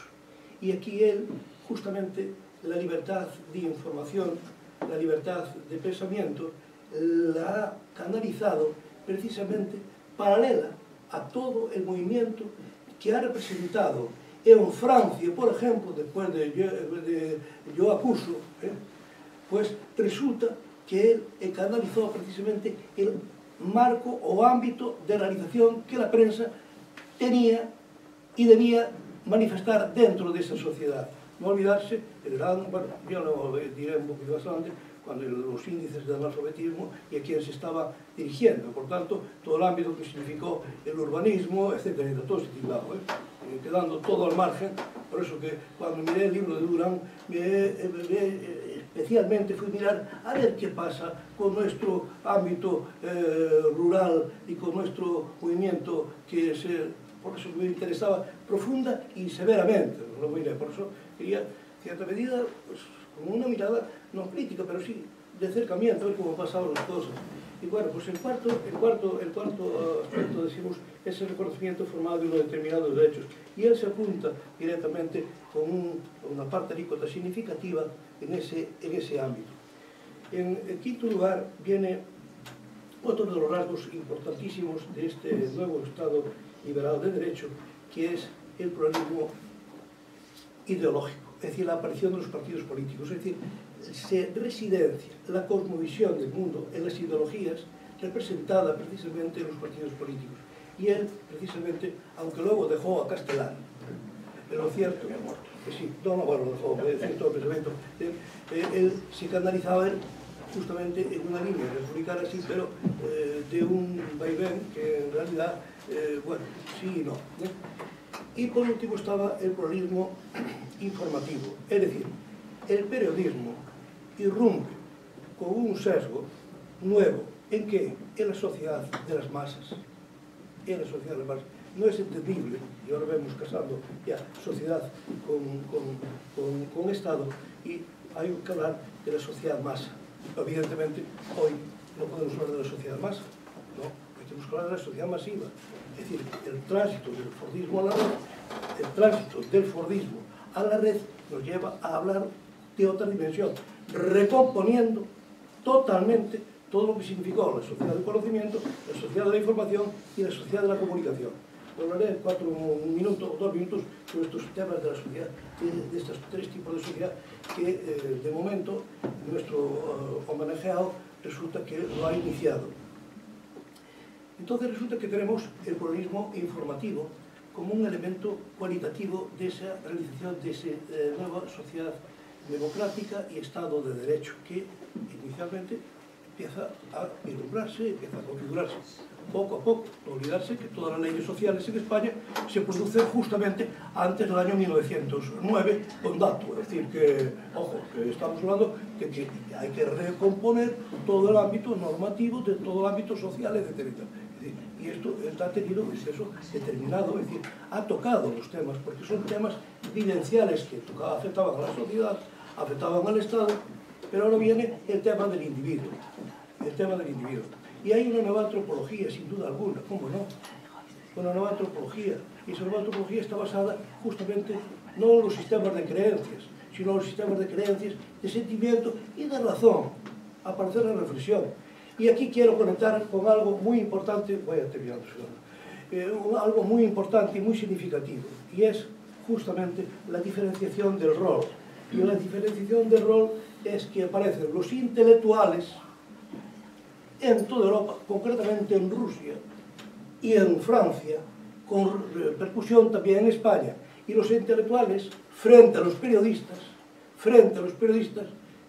Y aquí él, justamente, la libertad de información, la libertad de pensamiento, la ha canalizado precisamente paralela a todo el movimiento que ha representado en Francia, por ejemplo, después de Yo Acuso, pues resulta que él canalizó precisamente el marco o ámbito de realización que la prensa tenía y debía manifestar dentro de esa sociedad. No olvidarse, bueno, yo lo diré un poquito más adelante, cuando los índices de analfabetismo y a quién se estaba dirigiendo. Por tanto, todo el ámbito que significó el urbanismo, etcétera, todo ese tinglado, quedando todo al margen. Por eso que cuando miré el libro de Durán, especialmente fui a mirar a ver qué pasa con nuestro ámbito rural y con nuestro movimiento que por eso me interesaba profunda y severamente. Lo miré, por eso quería, en cierta medida, pues, con una mirada no crítica, pero sí de acercamiento, a ver cómo pasaban las cosas. Y bueno, pues el cuarto aspecto, decimos, es el reconocimiento formal de unos determinados derechos. Y él se apunta directamente con una parte alícuota significativa en ese ámbito. En quinto lugar viene otro de los rasgos importantísimos de este nuevo Estado liberal de derecho, que es el pluralismo ideológico, es decir, la aparición de los partidos políticos, es decir, se residencia la cosmovisión del mundo en las ideologías representada precisamente en los partidos políticos. Y él, precisamente, aunque luego dejó a Castellano, pero lo cierto que sí, bueno, lo dejó, todo el pensamiento, él se canalizaba justamente en una línea republicana así, pero de un vaivén que en realidad, bueno, sí y no. Y por último estaba el pluralismo informativo, es decir, el periodismo irrumpe con un sesgo nuevo. ¿En qué? En la sociedad de las masas. En la sociedad de las masas. no es entendible, y ahora vemos casando ya sociedad con Estado, y hay que hablar de la sociedad masa. Evidentemente, hoy no podemos hablar de la sociedad masa, ¿no? Tenemos que hablar de la sociedad masiva. Es decir, el tránsito del fordismo a la red, el tránsito del fordismo a la red nos lleva a hablar de otra dimensión, recomponiendo totalmente todo lo que significó la sociedad del conocimiento, la sociedad de la información y la sociedad de la comunicación. Hablaré 2 minutos sobre estos temas de la sociedad, de estos 3 tipos de sociedad que de momento nuestro homenajeado resulta que lo ha iniciado. Entonces resulta que tenemos el pluralismo informativo como un elemento cualitativo de esa realización de esa nueva sociedad democrática y Estado de Derecho que inicialmente empieza a vislumbrarse, empieza a configurarse poco a poco. No olvidarse que todas las leyes sociales en España se producen justamente antes del año 1909 con dato, es decir que, ojo, que estamos hablando de que hay que recomponer todo el ámbito normativo de todo el ámbito social, etc. Y esto ha tenido un proceso determinado, es decir, ha tocado los temas, porque son temas vivenciales que afectaban a la sociedad, afectaban al Estado, pero ahora viene el tema del individuo, Y hay una nueva antropología, sin duda alguna, ¿cómo no? Una nueva antropología, y esa nueva antropología está basada justamente no en los sistemas de creencias, sino en los sistemas de creencias, de sentimiento y de razón, a partir de la reflexión. Y aquí quiero conectar con algo muy importante, voy a terminar, algo muy importante y muy significativo, y es justamente la diferenciación del rol. Y la diferenciación del rol es que aparecen los intelectuales en toda Europa, concretamente en Rusia y en Francia, con repercusión también en España. Y los intelectuales, frente a los periodistas,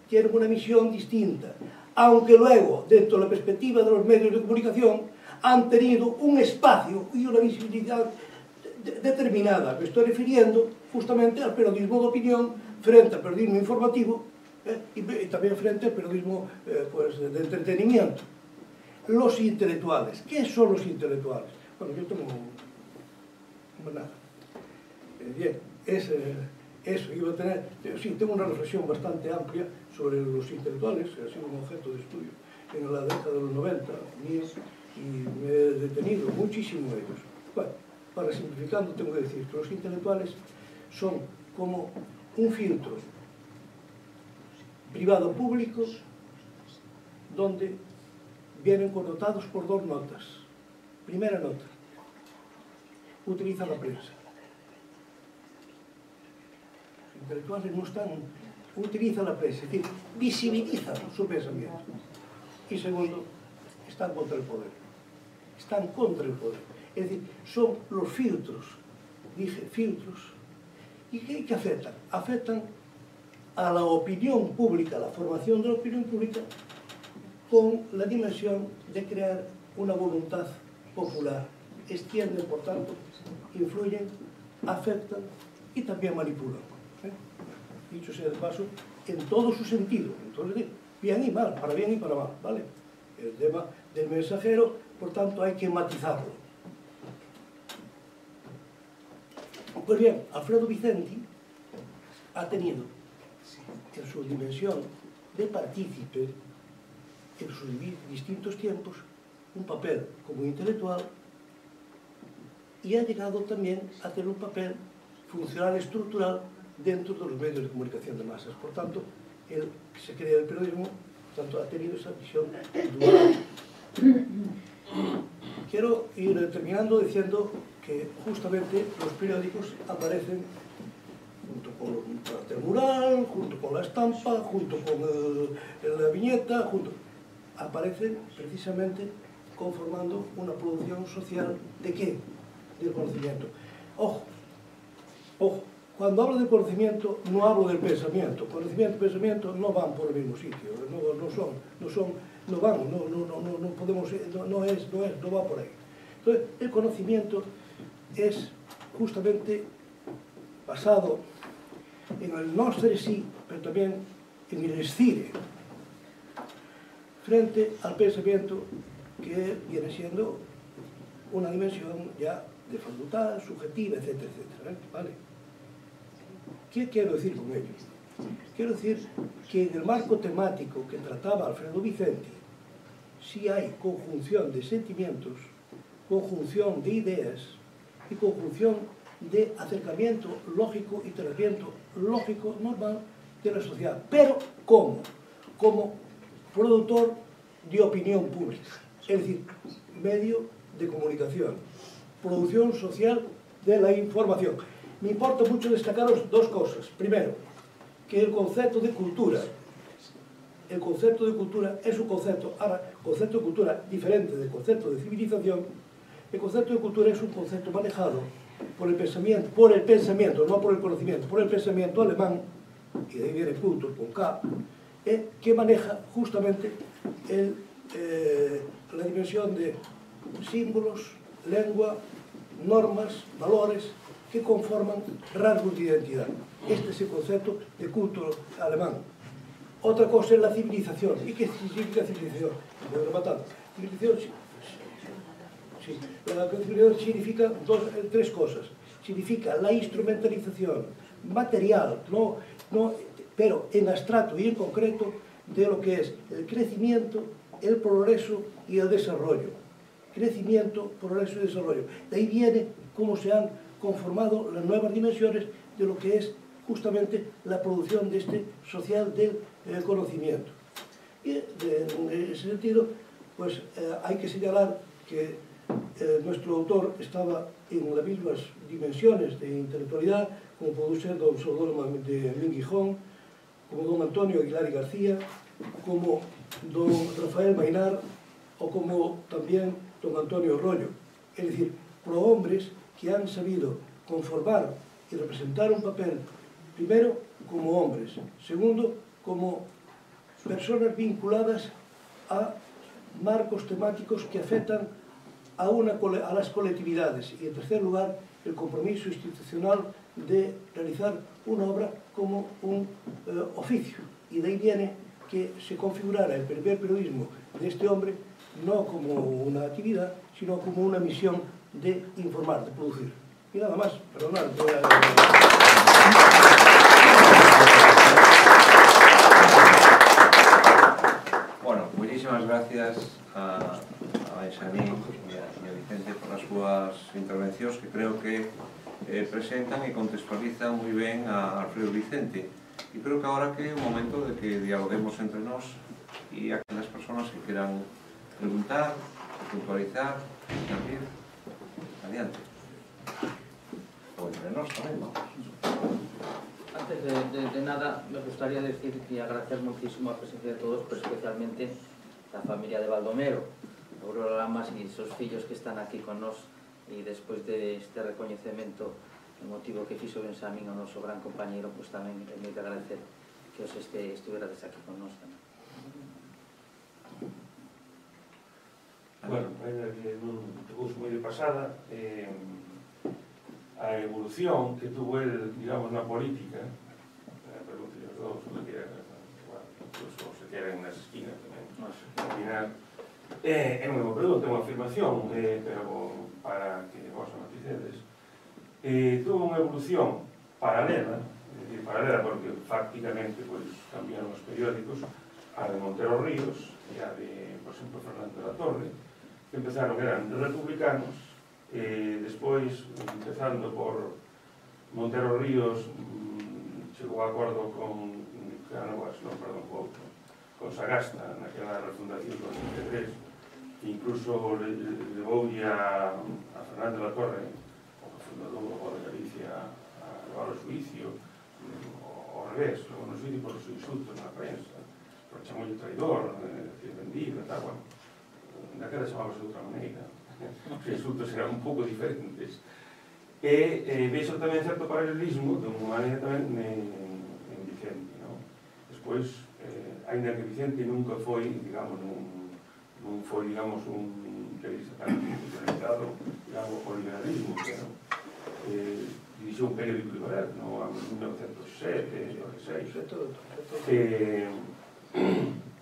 tienen una misión distinta, aunque luego, dentro de la perspectiva de los medios de comunicación, han tenido un espacio y una visibilidad determinada. Me estoy refiriendo justamente al periodismo de opinión frente al periodismo informativo y también frente al periodismo de entretenimiento. Los intelectuales. ¿Qué son los intelectuales? Bueno, yo tengo nada. Bien, eso iba a tener... Sí, tengo una reflexión bastante amplia sobre los intelectuales, que ha sido un objeto de estudio en la década de los 90 mío, y me he detenido muchísimo en ellos. Bueno, para simplificando tengo que decir que los intelectuales son como un filtro privado-público donde vienen connotados por 2 notas. Primera nota, utiliza la prensa. Los intelectuales no están, utilizan la prensa, es decir, visibilizan su pensamiento. Y segundo, están contra el poder. Están contra el poder. Es decir, son los filtros, dije filtros, y ¿qué afectan? Afectan a la opinión pública, a la formación de la opinión pública, con la dimensión de crear una voluntad popular. Extienden, por tanto, influyen, afectan y también manipulan. Dicho sea de paso, en todo su sentido. Entonces, bien y mal, para bien y para mal, ¿vale? El tema del mensajero, por tanto, hay que matizarlo. Pues bien, Alfredo Vicenti ha tenido en su dimensión de partícipe en sus distintos tiempos un papel como intelectual y ha llegado también a tener un papel funcional estructural dentro de los medios de comunicación de masas. Por tanto, él se crea el periodismo, por tanto ha tenido esa visión dual. Quiero ir terminando diciendo que justamente los periódicos aparecen junto con el cartel mural, junto con la estampa, junto con la viñeta, aparecen precisamente conformando una producción social ¿de qué? Del conocimiento. Ojo, cuando hablo de conocimiento no hablo del pensamiento. Conocimiento y pensamiento no van por el mismo sitio, no va por ahí. Entonces, el conocimiento es justamente basado en el nostre sí, pero también en el escire, frente al pensamiento que viene siendo una dimensión ya de facultad subjetiva, etcétera, etcétera, ¿vale? ¿Qué quiero decir con ello? Quiero decir que en el marco temático que trataba Alfredo Vicente, sí hay conjunción de sentimientos, conjunción de ideas y conjunción de acercamiento lógico y tratamiento lógico normal de la sociedad. Pero, ¿cómo? Como productor de opinión pública, es decir, medio de comunicación, producción social de la información. Me importa mucho destacaros dos cosas. Primero, que el concepto de cultura es un concepto, ahora, concepto de cultura diferente del concepto de civilización. El concepto de cultura es un concepto manejado por el pensamiento, no por el conocimiento, por el pensamiento alemán, y de ahí viene cultur con K, que maneja justamente la dimensión de símbolos, lengua, normas, valores que conforman rasgos de identidad. Este es el concepto de cultura alemán. Otra cosa es la civilización. ¿Y qué significa civilización? Civilización, sí. La civilización significa tres cosas. Significa la instrumentalización material, pero en abstracto y en concreto, de lo que es el crecimiento, el progreso y el desarrollo. Crecimiento, progreso y desarrollo. De ahí viene cómo se han conformado las nuevas dimensiones de lo que es justamente la producción de este social del conocimiento. Y en ese sentido, pues hay que señalar que nuestro autor estaba en las mismas dimensiones de intelectualidad, como pudo ser don Salvador de Minguijón, como don Antonio Aguilar y García, como don Rafael Mainar, o como también don Antonio Rollo. Es decir, prohombres que han sabido conformar y representar un papel, primero, como hombres, segundo, como personas vinculadas a marcos temáticos que afectan a las colectividades, y en tercer lugar, el compromiso institucional de realizar una obra como un oficio. Y de ahí viene que se configurara el primer periodismo de este hombre no como una actividad, sino como una misión de informar, de producir. Y nada más, perdonad. Bueno, muchísimas gracias a Benjamín y a Vicente por las súas intervencións, que creo que presentan e contextualizan moi ben a Alfredo Vicente. E creo que agora que é o momento de que dialoguemos entre nós e aquelas persoas que queran preguntar, puntualizar, intervir. Adiante. O entre nós tamén, vamos. Antes de nada, me gustaría decir y agradecer muchísimo a presencia de todos, pero especialmente a la familia de Baldomero, Aurora Lamas y sus fillos que están aquí con nos, y después de este reconocimiento, el motivo que fixo Benjamín, o noso gran compañero, pues tamén é moi de agradecer que os estuverades aquí con nos tamén. Bueno, ainda que non tocou moi de pasada, a evolución que tuvo el, digamos, na política, pregunto os dous, o que incluso se quedan nas esquinas tamén, opinar, é unha pregunta, unha afirmación, pero para que vos a maticedes, tuvo unha evolución paralela, é dicir, paralela porque prácticamente pues, cambiaron os periódicos, a de Montero Ríos e a de, por exemplo, Fernando de la Torre, que empezaron, eran republicanos, despois, empezando por Montero Ríos, chegou a acordo con Cánovas, non, perdón, con Sagasta, naquela refundación do 83, que incluso levoulle a Fernando de la Torre, o fundador de Galicia, a levar o suicio, ao revés, levou no suicio por os insultos na prensa, por chamolle traidor, vendido, e tal, bueno, naquela chamábase de outra maneira, os insultos eran un pouco diferentes. E veixo tamén certo paralelismo, de unha maneira tamén en Vicente, non? Despois, ainda que Vicente nunca foi, digamos, non foi, digamos, un periodista tan institucionalizado, digamos, o liberalismo, pero dirixiu un periódico liberal, no, en 1907, 1906.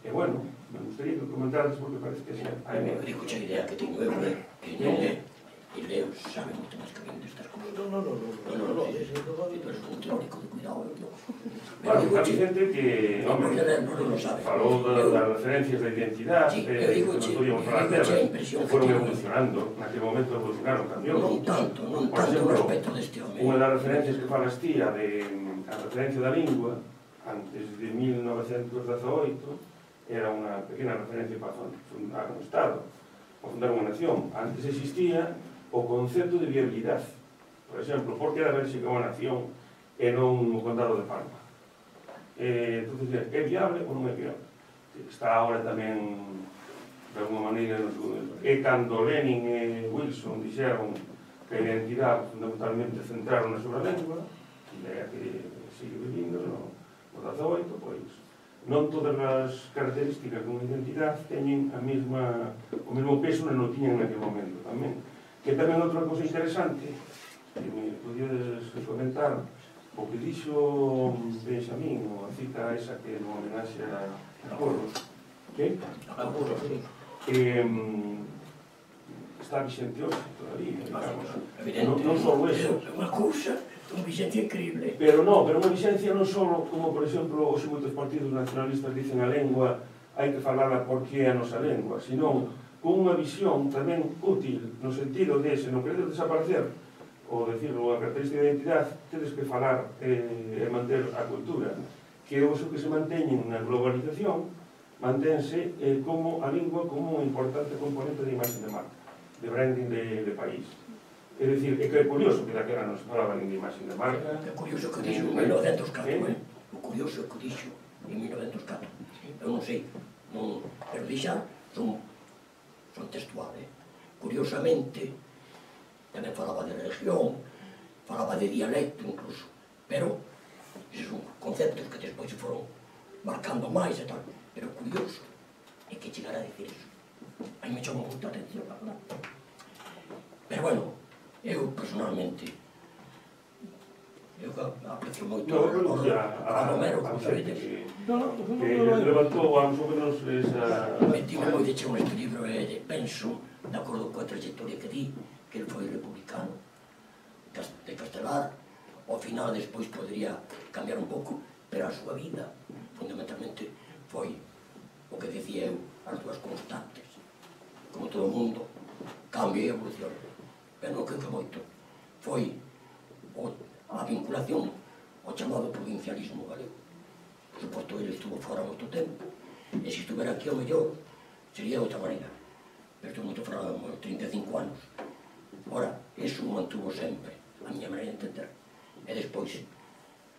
E bueno, me gustaría que comentaras porque parece que a mí me dijo a idea que tengo eu, que non é Leo sabe moito máis que a min destas cousas. No. Tú eres un teórico de cuidado, Dios. Bueno, a Vicente que, home, falou das referencias da identidade, que non podíamos falar delas, que foron evolucionando, naquele momento evolucionaron, cambiou. Non tanto no respecto deste home. Unha das referencias que falas ti, a referencia da lingua, antes de 1918, era unha pequena referencia para fundar un Estado, para fundar unha nación. Antes existía o concepto de viabilidade. Por exemplo, por que era Bélxica unha nación e non o condado de Palma? Entonces, é viable ou non é viable? Está agora tamén, de alguma maneira, é cando Lenin e Wilson dixeron que a identidade fundamentalmente centraron na súa lengua, e é a que sigue vivindo no 18, pois non todas as características dunha identidade teñen o mesmo peso que non tiñan naquele momento tamén. Que tamén outra cousa interesante que me podíades comentar o que dixo Benjamín, ou a cita esa que no homenaxe a Curros, que está vigente hoxe todavía, digamos. Non só eso. É unha cousa, unha vigencia increíble. Pero unha vigencia non só, como por exemplo, hoxe moitos partidos nacionalistas dicen a lengua hai que falarla porque é a nosa lengua, senón con unha visión tamén útil, no sentido de, se non queredes desaparecer, ou decirlo, a característica de identidade, tedes que falar e manter a cultura, que é o que se manteñen na globalización, mantense como a lingua como un importante componente de imaxe de marca, de branding de país. É dicir, é que é curioso que daquela non se falaba nin de imaxe de marca. É curioso que dixo en 1904, o curioso que dixo en 1904. Eu non sei, pero dixan son textual, Curiosamente, tamén falaba de religión, falaba de dialecto incluso, pero esos son conceptos que despois se foron marcando máis e tal, pero curioso é que chegara a dicir eso. Aí me chamou moita atención, la verdad. Pero bueno, eu personalmente aprecio moito a Romero, como sabedes. Que levantou máis ou menos esa... Metime moi de cheo neste libro e penso, de acordo coa trayectoria que di, que ele foi republicano de Castelar, ao final despois podría cambiar un pouco, pero a súa vida fundamentalmente foi o que decía eu, as dúas constantes, como todo o mundo, cambio e evolución, pero non que moito foi a vinculación ao chamado provincialismo galego. Por suposto, ele estuvo fora moito tempo, e se estuvera aquí ao mellor sería de outra maneira, pero estuvo moito fora, 35 anos. Ora, iso mantuvo sempre a miña maneira de entender. E despois,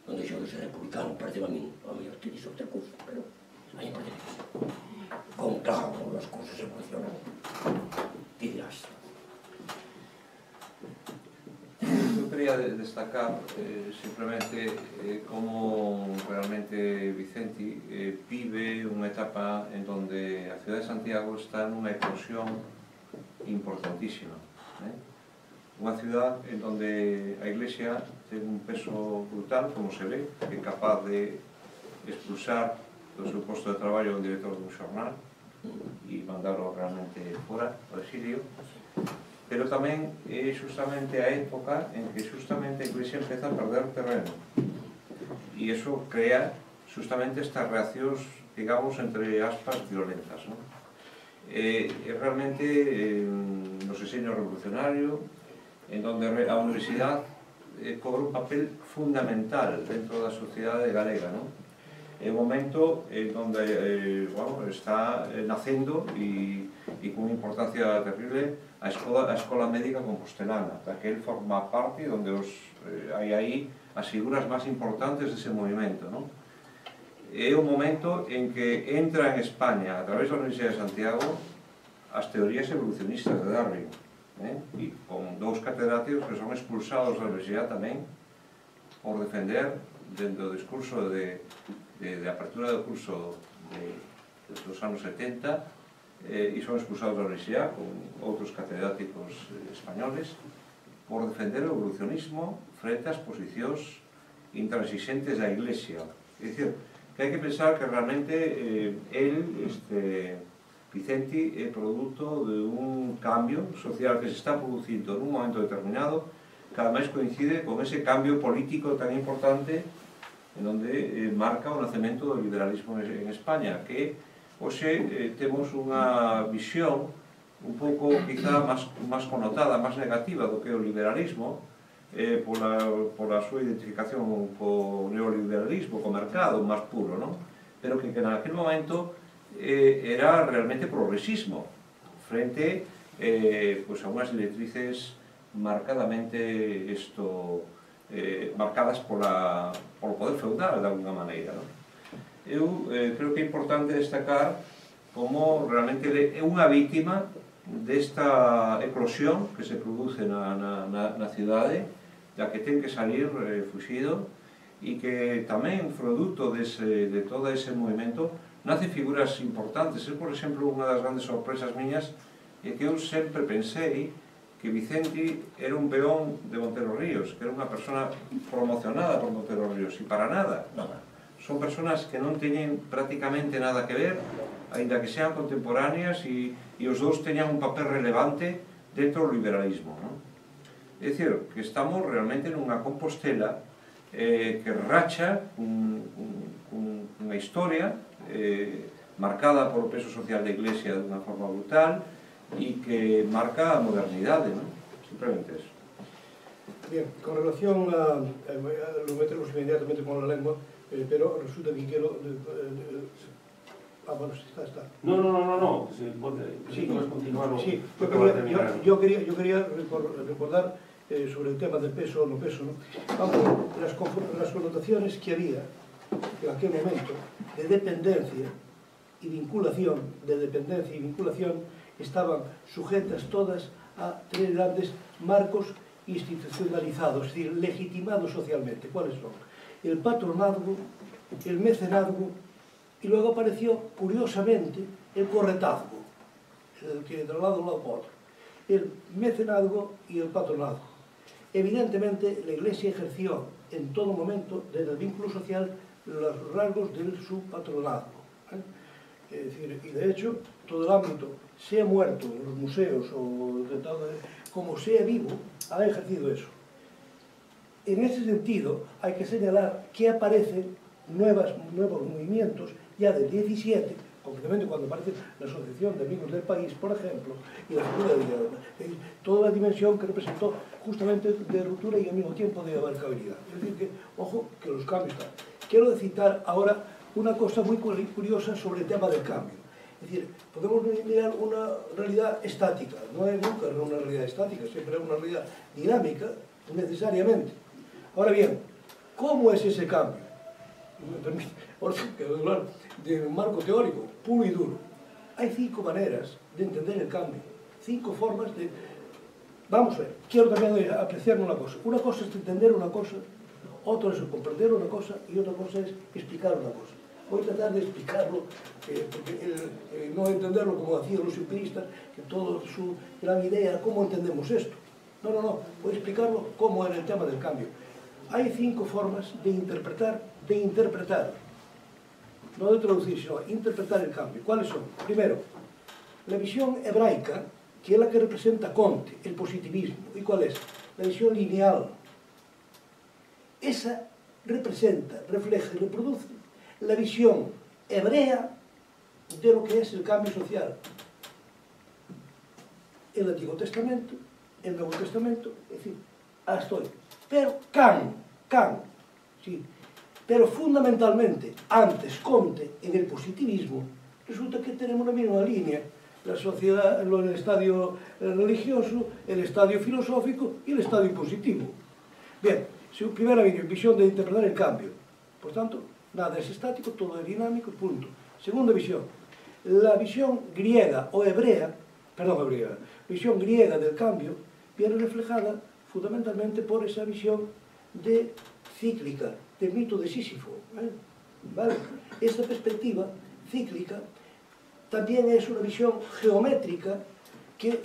non deixou de ser republicano, parece a min, a mellor te dixo outra cousa, pero a mí parece que con claro, as cousas evolucionan. Ti dirás. Eu quería destacar simplemente como realmente Vicente vive unha etapa en donde a cidade de Santiago está nunha eclosión importantísima. Unha cidade en donde a Iglesia ten un peso brutal, como se ve, que é capaz de expulsar do seu posto de traballo un director dun xornal e mandarlo realmente fora, ao exilio. Pero tamén é justamente a época en que justamente a Iglesia empeza a perder terreno. E iso crea justamente estas reaccións, digamos, entre aspas, violentas. Realmente, nos diseños revolucionarios, en donde a universidade cobra un papel fundamental dentro da sociedade galega. É un momento en donde está nacendo e con unha importancia terrible a Escola Médica Compostelana, da que él forma parte, onde hai aí as figuras máis importantes dese movimento. É un momento en que entra en España, a través da Universidade de Santiago, as teorías evolucionistas de Darwin, e con dous catedráticos que son expulsados da universidade tamén por defender, dentro do discurso de apertura do curso dos anos 70, e son expulsados da universidade con outros catedráticos españoles por defender o evolucionismo frente ás posicións intransigentes da Iglesia. É dicir, que hai que pensar que realmente él Vicente é produto de un cambio social que se está producindo nun momento determinado, cada máis coincide con ese cambio político tan importante en onde marca o nacemento do liberalismo en España, que hoxe temos unha visión un pouco, quizá, máis connotada, máis negativa do que o liberalismo, pola súa identificación co neoliberalismo, co mercado máis puro, non? Pero que naquele momento era realmente progresismo frente a unhas directrices marcadamente marcadas polo poder feudal de alguna maneira. Eu creo que é importante destacar como realmente é unha vítima desta eclosión que se produce na cidade, da que ten que salir fuxido, e que tamén, produto de todo ese movimento, nacen figuras importantes. Por exemplo, unha das grandes sorpresas miñas é que eu sempre pensei que Vicente era un peón de Montero Ríos, que era unha persona promocionada por Montero Ríos, e para nada. Son personas que non teñen prácticamente nada que ver, aínda que sean contemporáneas, e os dous teñan un papel relevante dentro do liberalismo. É dicir, que estamos realmente nunha Compostela que racha unha historia marcada polo peso social da Iglesia de unha forma brutal e que marca a modernidade, non? Simplemente eso. Bien, con relación a lo metemos inmediatamente con la lengua, pero resulta que quiero... bueno, está. No, sí, puedes continuar. Sí, yo quería recordar sobre el tema del peso o no peso, ¿no? Vamos, las connotaciones que había en aquel momento de dependencia y vinculación, estaban sujetas todas a tres grandes marcos institucionalizados, es decir, legitimados socialmente. ¿Cuáles son? El patronazgo, el mecenazgo, y luego apareció, curiosamente, el corretazgo, el que de un lado por otro. El mecenazgo y el patronazgo. Evidentemente, la Iglesia ejerció en todo momento, desde el vínculo social, los rasgos de su patronazgo. Es decir, y de hecho, todo el ámbito, sea muerto en los museos o de todo, como sea vivo, ha ejercido eso. En ese sentido, hay que señalar que aparecen nuevos movimientos ya del 17, concretamente cuando aparece la Asociación de Amigos del País, por ejemplo, y la figura de toda la dimensión que representó justamente de ruptura y al mismo tiempo de abarcabilidad. Es decir, que, ojo, que los cambios están. Quiero citar ahora una cosa muy curiosa sobre el tema del cambio. Es decir, podemos mirar una realidad estática, no es nunca una realidad estática, siempre es una realidad dinámica, necesariamente. Ahora bien, ¿cómo es ese cambio? Me permite hablar de un marco teórico puro y duro. Hay 5 maneras de entender el cambio, 5 formas de... Vamos a ver, quiero también apreciar una cosa. Una cosa es entender una cosa, otra es comprender una cosa y otra cosa es explicar una cosa. Voy a tratar de explicarlo, porque no entenderlo como hacían los empiristas, que toda su gran idea era cómo entendemos esto. No, voy a explicarlo como en el tema del cambio. Hay 5 formas de interpretar, no de traducir, sino interpretar el cambio. ¿Cuáles son? Primero, la visión hebraica, que es la que representa Comte, el positivismo. ¿Y cuál es? La visión lineal. Esa representa, refleja y reproduce la visión hebrea de lo que es el cambio social. El Antiguo Testamento, el Nuevo Testamento, es decir, hasta hoy. Pero Kant, sí, pero fundamentalmente, antes Comte, en el positivismo, resulta que tenemos la misma línea. La sociedad, el estadio religioso, el estadio filosófico y el estadio positivo. Bien, su primera visión de interpretar el cambio. Por tanto, nada es estático, todo es dinámico, punto. Segunda visión, la visión griega o hebrea, visión griega del cambio, viene reflejada fundamentalmente por esa visión de cíclica, del mito de Sísifo. ¿Vale? Esta perspectiva cíclica también es una visión geométrica que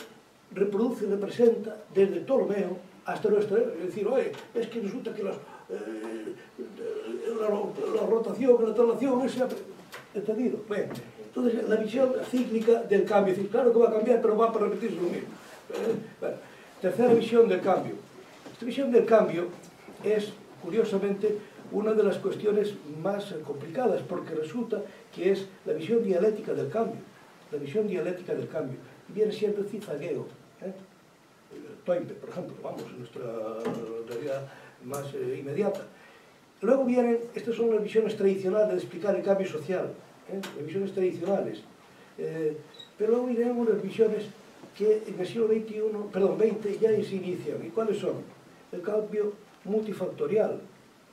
reproduce y representa desde Ptolomeo hasta nuestra... Es decir, oye, es que resulta que la rotación, la traslación, ¿entendido? Bueno, Entonces, la visión cíclica del cambio, es decir, claro que va a cambiar, pero va a repetirse lo mismo. Bueno, tercera visión del cambio. Esta visión del cambio es, curiosamente, una de las cuestiones más complicadas, porque resulta que es la visión dialéctica del cambio. La visión dialéctica del cambio. Y viene siendo Cizageo, Toynbee, por ejemplo, vamos, nuestra realidad más inmediata. Luego vienen, estas son las visiones tradicionales de explicar el cambio social, las visiones tradicionales. Pero luego vienen unas visiones que en el siglo XX ya se inician. ¿Y cuáles son? El cambio multifactorial,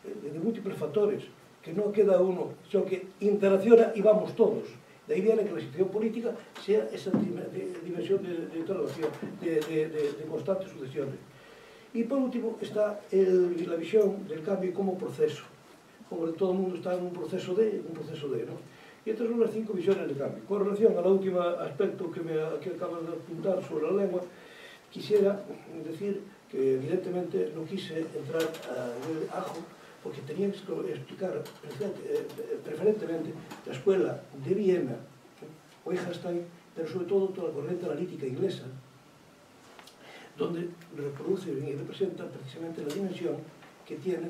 de múltiples factores, que no queda uno, sino que interacciona y vamos todos. De ahí viene que la situación política sea esa dimensión de interrelación, de constantes sucesiones. Y por último está la visión del cambio como proceso. Como todo el mundo está en un proceso de, ¿no? Y estas son las 5 visiones del cambio. Con relación al último aspecto que acabas de apuntar sobre la lengua, quisiera decir que evidentemente no quise entrar a ajo, porque tenía que explicar preferentemente la escuela de Viena, Weierstein, pero sobre todo toda la corriente analítica inglesa, donde reproduce y representa precisamente la dimensión que tiene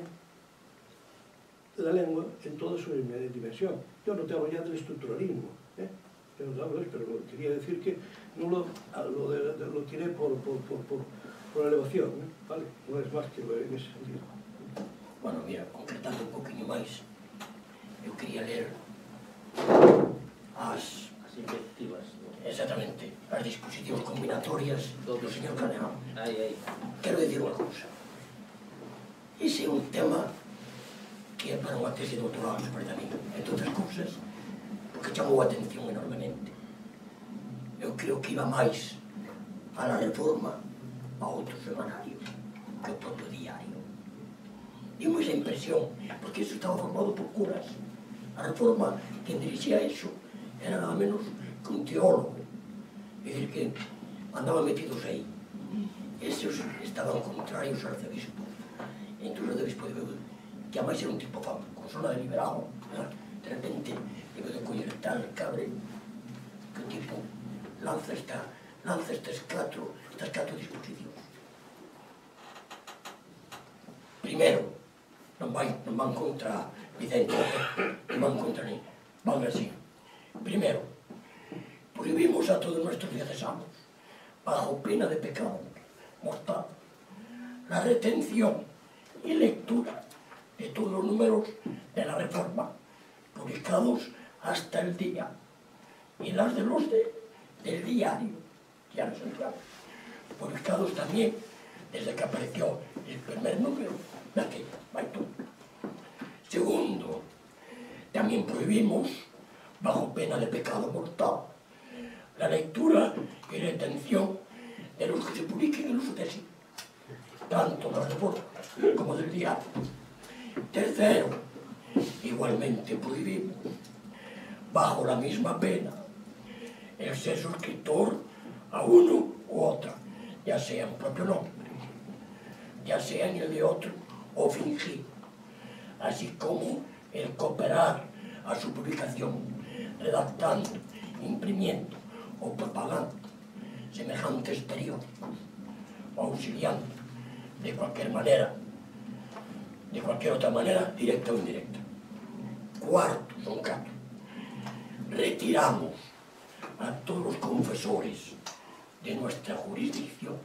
la lengua en toda su dimensión. Yo no te hablo ya del estructuralismo, yo no te hablo de eso, pero quería decir que no lo tiré por elevación, ¿vale? No es más que en ese sentido. Bueno, mira, concretando un poquinho máis, eu quería ler as invectivas. exactamente, as disposicións combinatorias do señor Kahneman. Quero dicir unha cousa. Ese é un tema que é para unha tese de doutorado, para mí, entre outras cousas, porque chamou a atención enormemente. Eu creo que iba máis a la reforma a outros semanarios que o propio diario. Dime esa impresión, porque eso estaba formado por curas. A reforma, quien dirixía eso, era nada menos que un teólogo. É dicir, que andaban metidos aí. Esos estaban contrarios ao arcebispo. E entón o arcebispo debe, que ademais era un tipo con zona de liberal, de repente, debe de coller tal cabre, que o tipo lanza estas catro disposicións. Primero, non van contra Vicente, non van contra ni, van así. Primero, prohibimos a todos nuestros diocesanos, bajo pena de pecado mortal, la retención y lectura de todos los números de la Reforma, publicados hasta el día, y las de los del diario, ya no Santiago, publicados también desde que apareció el primer número de aquello. Segundo, también prohibimos, bajo pena de pecado mortal, la lectura y retención de los que se publiquen en los sucesos, tanto de la Reforma como del diario. Tercero, igualmente prohibimos, bajo la misma pena, el ser suscriptor a uno u otra, ya sea en propio nombre, ya sea en el de otro o fingir, así como el cooperar a su publicación, redactando, imprimiendo o propagando semejantes periódicos, o auxiliando de cualquier manera, de cualquier otra manera, directa o indirecta. Cuarto, son 4. Retiramos a todos los confesores de nuestra jurisdicción,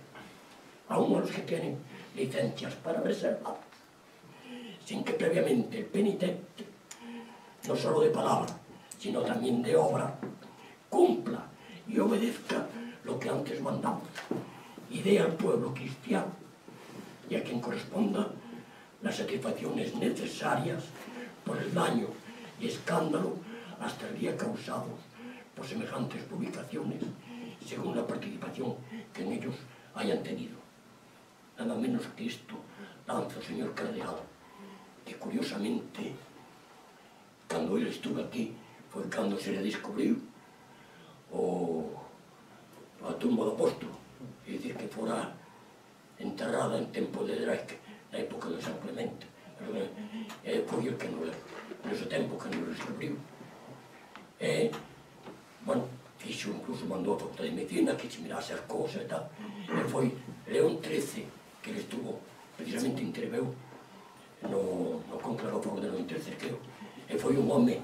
aun a los que tienen licencias para reservar, sin que previamente el penitente, no solo de palabra, sino también de obra, cumpla y obedezca lo que antes mandamos, y dé al pueblo cristiano y a quien corresponda las satisfacciones necesarias por el daño y escándalo hasta el día causados por semejantes publicaciones, según la participación que en ellos hayan tenido. Nada menos que esto lanza el señor cardenal, que curiosamente, cando ele estuvo aquí, foi cando se le descubriu a tumba do apóstolo, é dicir, que fora enterrada en tempo de Drake, na época de San Clemente. Foi o que no ese tempo que nos descubriu. fixo, incluso mandou a Facultade de Medicina que se mirase as cousas e tal. E foi León XIII que ele estuvo, precisamente interveu no conclave a favor de León XIII, creo. E foi un home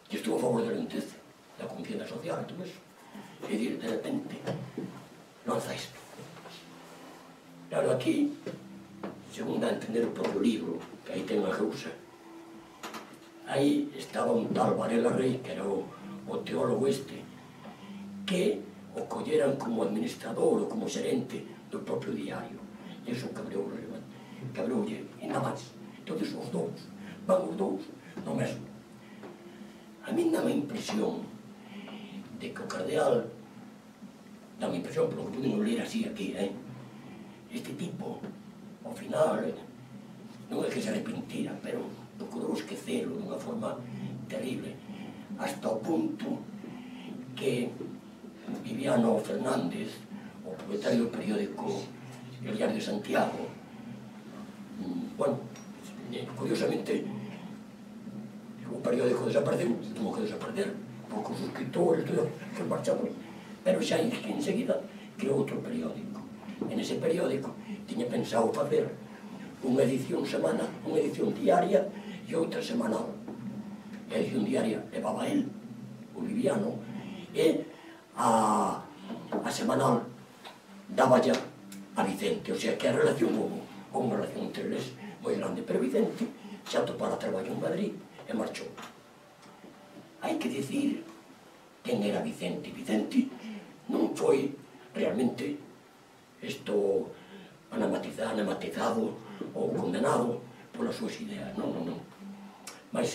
que estuvo a favor de León XIII, da conciencia social e todo eso. E de repente lanza isto. Claro, aquí, según dá a entender o propio libro, que aí ten unha cousa, aí estaba un tal Varela Rey, que era o teólogo este, que o colleran como administrador ou como xerente do propio diario. E iso cabroulle, e nada máis. Entón, os dous, van os dous no mesmo. A mí dá a impresión de que o cardeal, dá a impresión, polo que podemos ler así aquí, este tipo, ao final, non é que se arrepentira, pero procurou esquecelo dunha forma terrible, hasta o punto que Viviano Fernández, o propietario do periódico El Diario de Santiago, bueno, curiosamente, o periódico desapareceu, tuvo que desaparecer, porque os escritores, todo, que marcharon, pero xa enseguida creou outro periódico. En ese periódico tiña pensado facer unha edición semana, unha edición diaria e outra semanal. A edición diaria levaba él, o Viviano, e a semanal daba ya a Vicente, o sea que a relación houve unha relación entre eles moi grande, pero Vicente xa topara traballo en Madrid e marchou. Hai que dicir quen era Vicente. Vicente non foi realmente isto anamatizado ou condenado polas súas ideas, non. Mas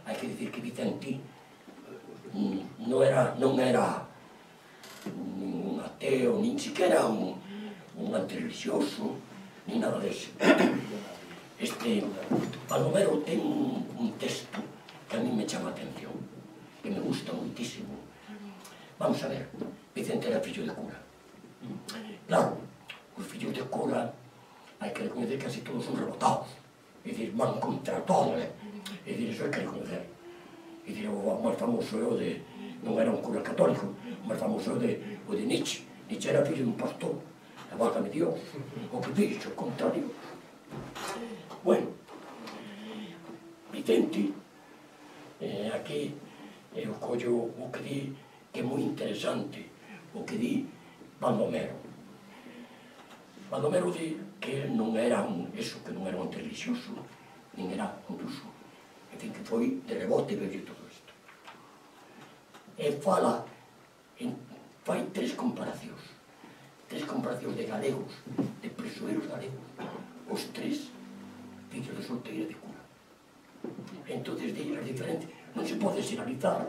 hai que dicir que Vicente non era un ateo, nin siquiera un antirreligioso, nin nada deso. Este Palomero ten un texto que a mí me chama a atención, que me gusta muitísimo. Vamos a ver, Vicente era fillo de cura. Claro, os fillos de cura hai que reconocer que casi todos son rebotados, é dicir, van contra todo, é dicir, eso hai que reconocer. É dicir, o máis famoso é o de, non era un cura católico, o máis famoso é o de Nietzsche. Nietzsche era fillo dun pastor, e válgame Dios, o que fixo, o contrario. Bueno, Vicente, aquí eu collo o que di que é moi interesante, o que di Baldomero. Baldomero di que non era eso, que non era un antirreligioso, nin era un ruso. En fin, que foi de rebote ver todo isto. E fai tres comparacións de galegos, de presoeros galegos, os tres fillos de solteira de cura. Entonces, de as diferentes, non se pode xeralizar,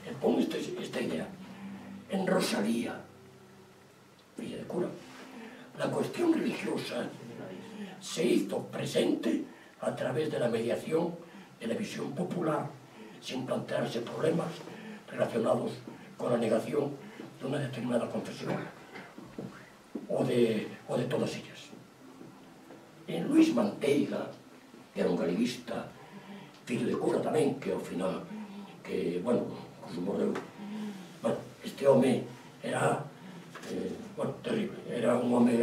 E pon esta idea. En Rosalía, filla de cura, la cuestión religiosa se hizo presente a través de la mediación de la visión popular, sin plantearse problemas relacionados con la negación de una determinada confesión o de todas ellas. En Luis Manteiga, que era un galeguista, fillo de cura tamén, que ao final, que, bueno, morreu. Bueno, este home era, bueno, terrible, era un home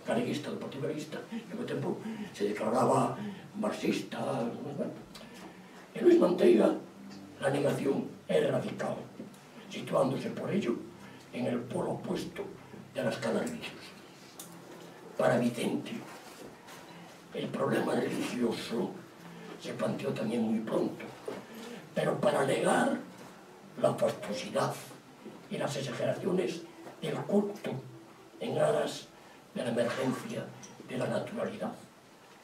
galeguista, do Partido Galeguista, e ao tempo se declaraba marxista, bueno. En Luis Manteiga, la negación era radical, situándose por ello en el polo opuesto de la escala religiosa. Para Vicente, el problema religioso se planteó también muy pronto, pero para negar la fastuosidad y las exageraciones del culto en aras de la emergencia de la naturalidad,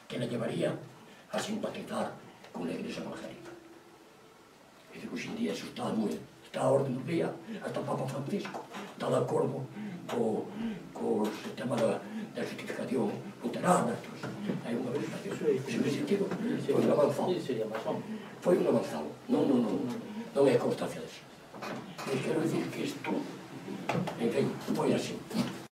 que le llevaría a simpatizar con la Iglesia evangélica. Es decir, hoy en día eso está a orden del día, hasta el Papa Francisco está de acuerdo con el tema de la justificación luterana. Hay una verificación. En ese sentido, foi un avanzado. Foi un avanzado. Non hai constancia de eso. E quero dicir que isto, en fin, foi así.